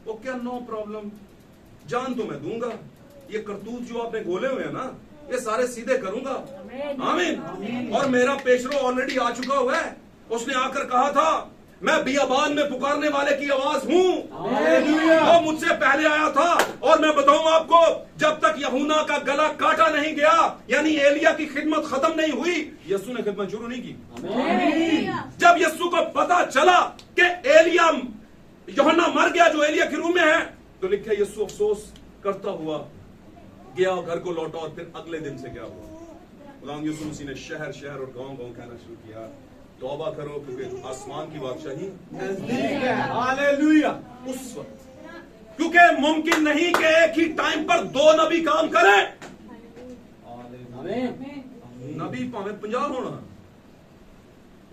वो क्या नो प्रॉब्लम, जान तो मैं दूंगा, ये करतूत जो आपने गोले हुए हैं ना ये सारे सीधे करूंगा। आमीन। और मेरा पेशरो ऑलरेडी आ चुका हुआ है, उसने आकर कहा था मैं बियाबान में पुकारने वाले की आवाज हूं, वो मुझसे पहले आया था। और मैं बताऊं आपको, जब तक यूहन्ना का गला काटा नहीं गया, यानी एलिया की खिदमत खत्म नहीं हुई, यीशु ने खिदमत शुरू नहीं की। जब यीशु को पता चला कि एलिया यूहन्ना मर गया जो एलिया के रूम में है, तो लिखे यीशु अफसोस करता हुआ गया, घर को लौटा। और फिर अगले दिन से क्या हुआ, गुलाम यीशु मसीह ने शहर शहर और गांव गांव कहना शुरू किया तौबा करो क्योंकि आसमान की बादशाही नजदीक है। हालेलुया। उस वक्त, क्योंकि मुमकिन नहीं कि एक ही टाइम पर दो नबी काम करें। नबी भावे 50 होना,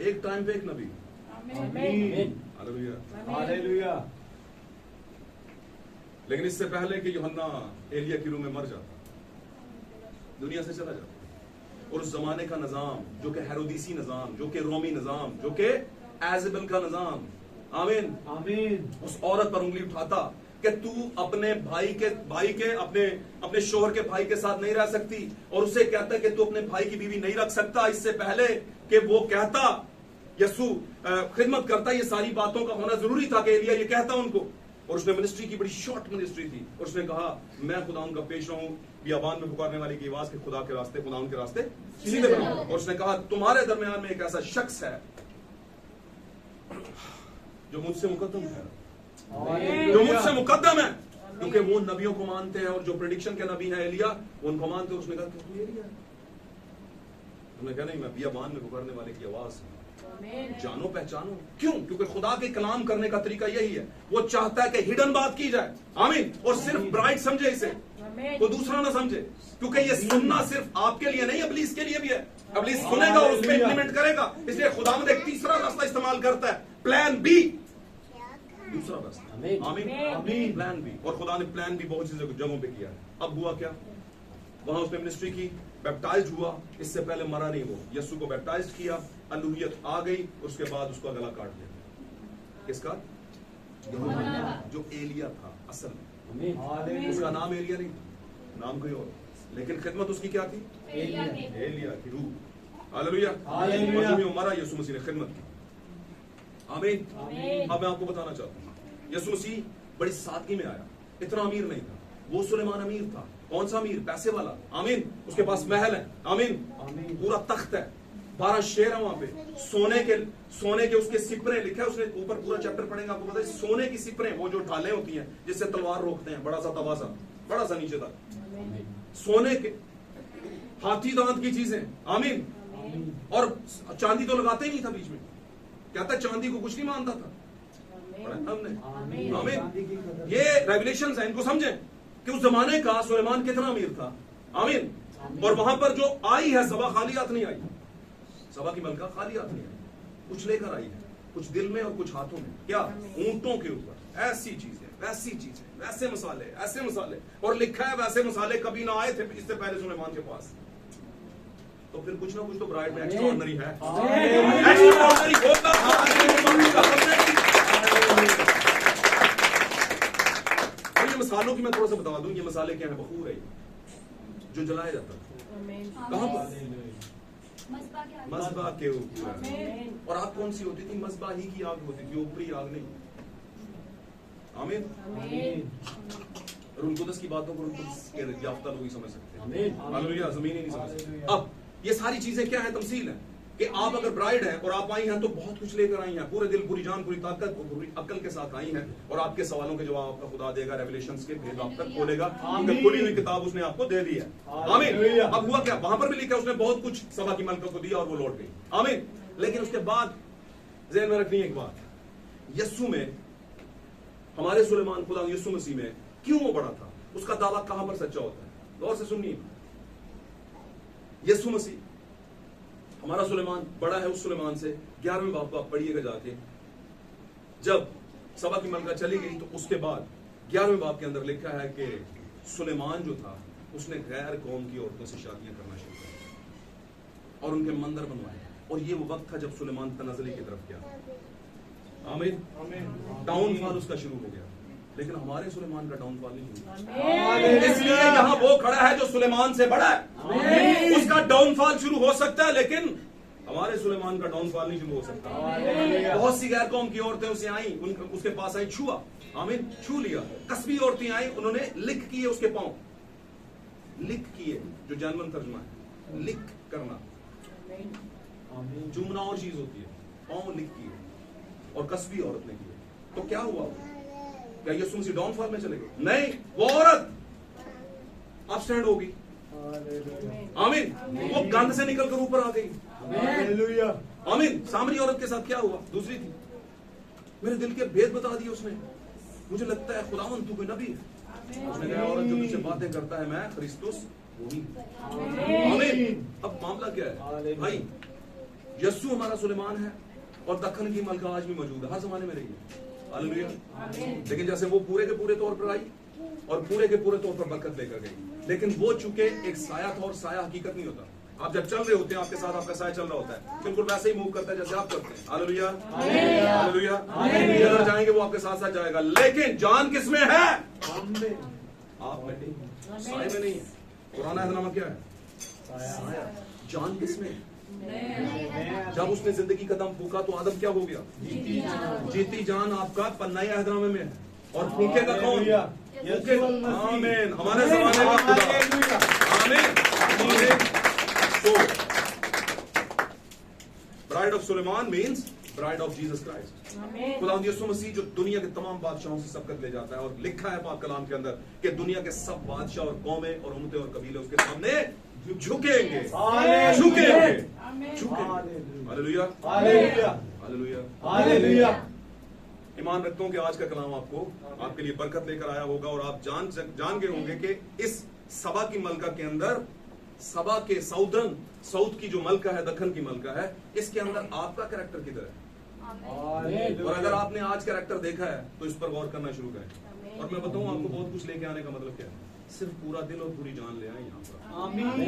एक टाइम पे एक नबी। हालेलुया। लेकिन इससे पहले कि यूहन्ना एलिया की रूह में मर जाता, दुनिया से चला जाता, और उस जमाने का निजाम जो कि हेरोदीसी निजाम, जो कि रोमी निजाम, जो कि एजेबल का निजाम, आमीन, आमीन, उस औरत पर उंगली उठाता कि तू अपने भाई के अपने शोहर के भाई के साथ नहीं रह सकती, और उसे कहता कि तू अपने भाई की बीवी नहीं रख सकता। इससे पहले कि वो कहता, यीशु खिदमत करता, ये सारी बातों का होना जरूरी था कि एलिया ये कहता उनको। और उसने मिनिस्ट्री की बड़ी शॉर्ट मिनिस्ट्री थी, और उसने कहा मैं खुदा उनका पेश हूं, बियाबान में पुकारने वाले की आवाज के खुदा के रास्ते, खुदा उनके रास्ते सीधे बनाओ। और उसने कहा तुम्हारे दरमियान में एक ऐसा शख्स है जो मुझसे मुकद्दम है, जो मुझसे मुकद्दम है, क्योंकि वो नबियों को मानते हैं, और जो प्रेडिक्शन के नबी है एलिया वो उनको मानते हैं। उसने कहा तू एलिया है? उन्होंने कहा नहीं, मैं बियाबान में पुकारने वाले की आवाज हूं, जानो पहचानो। क्यों? क्योंकि खुदा के कलाम करने का तरीका यही है, वो चाहता है कि हिडन बात की जाए, आमीन, और सिर्फ ब्राइट समझे इसे, तो दूसरा ना समझे, क्योंकि ये सुनना सिर्फ आपके लिए नहीं, इब्लीस के लिए भी है। इब्लीस सुनेगा और उस पर इंप्लीमेंट करेगा, इसलिए खुदावंद एक तीसरा रास्ता इस्तेमाल करता है, प्लान बी, दूसरा रास्ता। आमीन, प्लान बी। और खुदा ने प्लान बी बहुत सी जगहों पे किया है। अब हुआ क्या, वहां उसने मिनिस्ट्री की, बैप्टाइज्ड हुआ, इससे पहले मरा नहीं, वो यीशु को बैप्टाइज्ड किया, अलूहियत आ गई, उसके बाद उसका गला काट दिया। किसका? जो एलिया था असल में, उसका नाम एलिया नहीं था, नाम कोई और, लेकिन खिदमत उसकी क्या थी? एलिया की रूह। हालेलुया। मरा, यीशु मसीह ने खिदमत की। आमीन। अब मैं आपको बताना चाहता हूँ, यीशु मसीह बड़ी सादगी में आया, इतना अमीर नहीं था। वो सुलेमान अमीर था। कौन सा अमीर? पैसे वाला। आमीन। उसके पास महल है, आमीन, पूरा तख्त है, 12 शेर है वहां पे, सोने के उसके सिपरे, लिखा है उसने ऊपर, पूरा चैप्टर पढ़ेंगे आपको पता है, सोने की सिपरे, वो जो ढालें होती हैं जिससे तलवार रोकते हैं, बड़ा सा तवाजा, बड़ा सा नीचे तक, सोने के, हाथी दांत की चीजें, आमीन। और चांदी तो लगाते ही नहीं था बीच में, कहता चांदी को कुछ नहीं मानता था, हमने, आमीन। ये रेवलेशंस है, इनको समझे कि उस जमाने का सुलेमान कितना अमीर था, आमीन। और वहां पर जो आई है सभा, खाली हाथ नहीं आई, सभा की मलका खाली हाथ नहीं आई, कुछ लेकर आई है, कुछ दिल में और कुछ हाथों में। क्या? ऊंटों के ऊपर ऐसी चीजें, वैसी चीजें, वैसे मसाले, ऐसे मसाले, और लिखा है वैसे मसाले कभी ना आए थे इससे पहले सुलेमान के पास। तो फिर कुछ ना कुछ तो ब्राइड में एक्स्ट्राऑर्डिनरी है, एक्स्ट्राऑर्डिनरी होगा। मसालों की मैं थोड़ा सा बता दूं, ये मसाले क्या है? बखूर है जो जलाया जाता है, कहां पर? मस्बा के ऊपर। और आग कौन सी होती थी? मस्बा ही की आग होती थी, ऊपरी आग नहीं। आमीन। रूह कुदस की बातों को रूह कुदस के याफ्ता लोग ही समझ सकते हैं, हालेलुया, जमीन ही नहीं समझ सकते। अब ये सारी चीजें क्या है? तमसील है कि आप अगर ब्राइड हैं और आप आई हैं तो बहुत कुछ लेकर आई हैं, पूरे दिल, पूरी जान, पूरी ताकत, पूरी अक्ल के साथ आई हैं, और आपके सवालों के जवाब आपका खुदा देगा, रेवलेशंस के भेद आप तक खोलेगा, खुली हुई किताब उसने आपको दे दी है, आमीन। अब हुआ क्या? वहां पर भी लिखा उसने बहुत कुछ सभा की मलका को दिया और वो लौट गई, आमीन। लेकिन उसके बाद ज़हन में रखनी एक बात, यीशु में, हमारे सुलेमान खुदा यीशु मसीह में क्यों वो बड़ा था? उसका दावा कहां पर सच्चा होता है? गौर से सुनिए, यीशु मसीह हमारा सुलेमान बड़ा है उस सुलेमान से। 11वें बाब को आप पढ़िएगा जाके, जब सभा की मलका चली गई तो उसके बाद 11वें बाब के अंदर लिखा है कि सुलेमान जो था उसने गैर कौम की औरतों से शादियां करना शुरू कर और उनके मंदिर बनवाए। और ये वो वक्त था जब सुलेमान तनाज़ुली की तरफ गया। आमीन। डाउनफॉल उसका शुरू हो गया, लेकिन हमारे सुलेमान का डाउनफॉल नहीं हुआ। इसलिए यहाँ वो खड़ा है जो सुलेमान से बड़ा है। उसका डाउनफॉल शुरू हो सकता है, लेकिन हमारे सुलेमान का डाउनफॉल नहीं शुरू हो सकता। बहुत सी गैर कौम की औरतें उसे आई, उसके पास आई, छुआ, आमीन, छू लिया। कस्बी औरतें आई, उन्होंने लिख किए उसके पांव, लिख किए, जो जनमन तर्जुमा है, लिख करना। चूमना और चीज होती है, पांव लिख किए, और कस्बी औरत ने किए। तो क्या हुआ? क्या यीशु मसीह डाउनफॉल में चले गए? नहीं, वो औरत अपस्टैंड होगी। आमीन। वो गंध से निकलकर ऊपर आ गई। आमीन। सामरी औरत के साथ क्या हुआ? दूसरी थी, मेरे दिल के भेद बता दिए उसने। मुझे लगता है खुदावंद तू कोई नबी है। उसने कहा औरत जो तुझसे बातें करता है मैं क्रिस्तुस वही। आमीन। अब मामला क्या है भाई? यीशु हमारा सुलेमान है और दखन की मलका आज भी मौजूद है, हर जमाने में रही है। हालेलुया। लेकिन जैसे वो पूरे के पूरे तौर पर आई और पूरे के पूरे तौर पर बरकत लेकर गई, लेकिन वो चूंकि एक साया था और साया हकीकत नहीं होता। आप जब चल रहे होते हैं, आपके साथ आपका साया चल रहा होता है, बिल्कुल वैसे ही मूव करता है जैसे आप करते हैं। Hallelujah, hallelujah. जिधर जाएंगे वो आपके साथ साथ जाएगा, लेकिन जान किसमें है? आप में नहीं, साये में नहीं है। पुराना एहदनामा क्या है? साया। जान किसमें है? जब उसने जिंदगी का दम फूका तो आदम क्या हो गया? जीती जान आपका नए एहदनामे में है। और फूकेगा कौन? आमीन। हमारे जमाने का खुदा। आमीन। तो ब्राइड ऑफ सुलेमान means bride of Jesus Christ. खुदा यीशु मसीह जो दुनिया के तमाम बादशाहों से सबकत ले जाता है, और लिखा है पाक कलाम के अंदर कि दुनिया के सब बादशाह और कौमें और उम्मतें और कबीले उसके सामने झुकेंगे, झुकेंगे, झुकेंगे। Hallelujah, hallelujah, hallelujah, hallelujah. ईमान रखता हूं कि आज का कलाम आपके लिए बरकत लेकर आया होगा, और आप जान गए होंगे कि इस सबा की मलका के अंदर, सबा के साउथ की जो मलका है, दखन की मलका है, इसके अंदर आपका कैरेक्टर किधर है? और अगर आपने आज कैरेक्टर देखा है तो इस पर गौर करना शुरू करें। और मैं बताऊं आपको बहुत कुछ लेके आने का मतलब क्या है। सिर्फ पूरा दिल और पूरी जान ले आए यहाँ पर।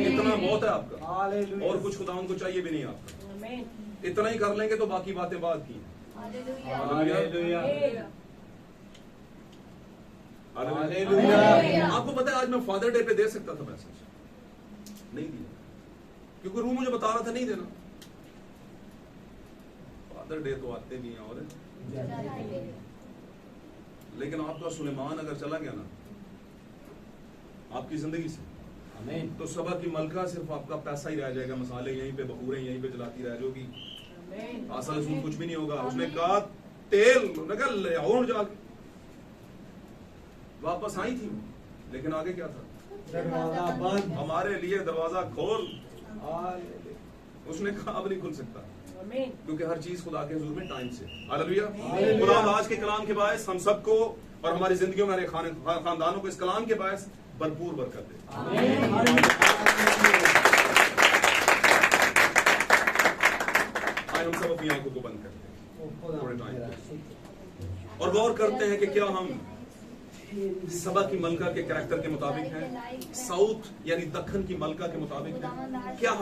इतना बहुत है आपका, और कुछ खुदा उनको चाहिए भी नहीं आपका। इतना ही कर लेंगे तो बाकी बातें बाद की। आपको पता है आज मैं फादर डे पे दे सकता था मैसेज, नहीं दिया, क्योंकि रूह मुझे बता रहा था नहीं देना। फादर डे तो आते भी हैं, और लेकिन आपका सुलेमान अगर चला गया ना आपकी जिंदगी से, तो सबा की मलका सिर्फ आपका पैसा ही रह जाएगा, मसाले यहीं पे, बखूरें यहीं पे जलाती रह जाओगी, असल उसमें कुछ भी नहीं होगा। उसने कहा तेल निकल ले और जाके वापस आई थी, लेकिन आगे क्या था? दरवाजा बंद। हमारे लिए दरवाजा खोल। उसने कहा अब नहीं खुल सकता, क्योंकि हर चीज खुदा के हुजूर में टाइम से। हालेलुया। खुदा आज के कलाम के बायस हम सबको और हमारी जिंदगियों में, हमारे खानदानों को इस कलाम के बायस भरपूर बरकत दे। आइए हम सब अपनी आंखों को बंद करते हैं थोड़े टाइम और गौर करते हैं कि क्या हम सबा की मलका के कैरेक्टर के मुताबिक हैं, साउथ यानी दखन की मलका के मुताबिक हैं। क्या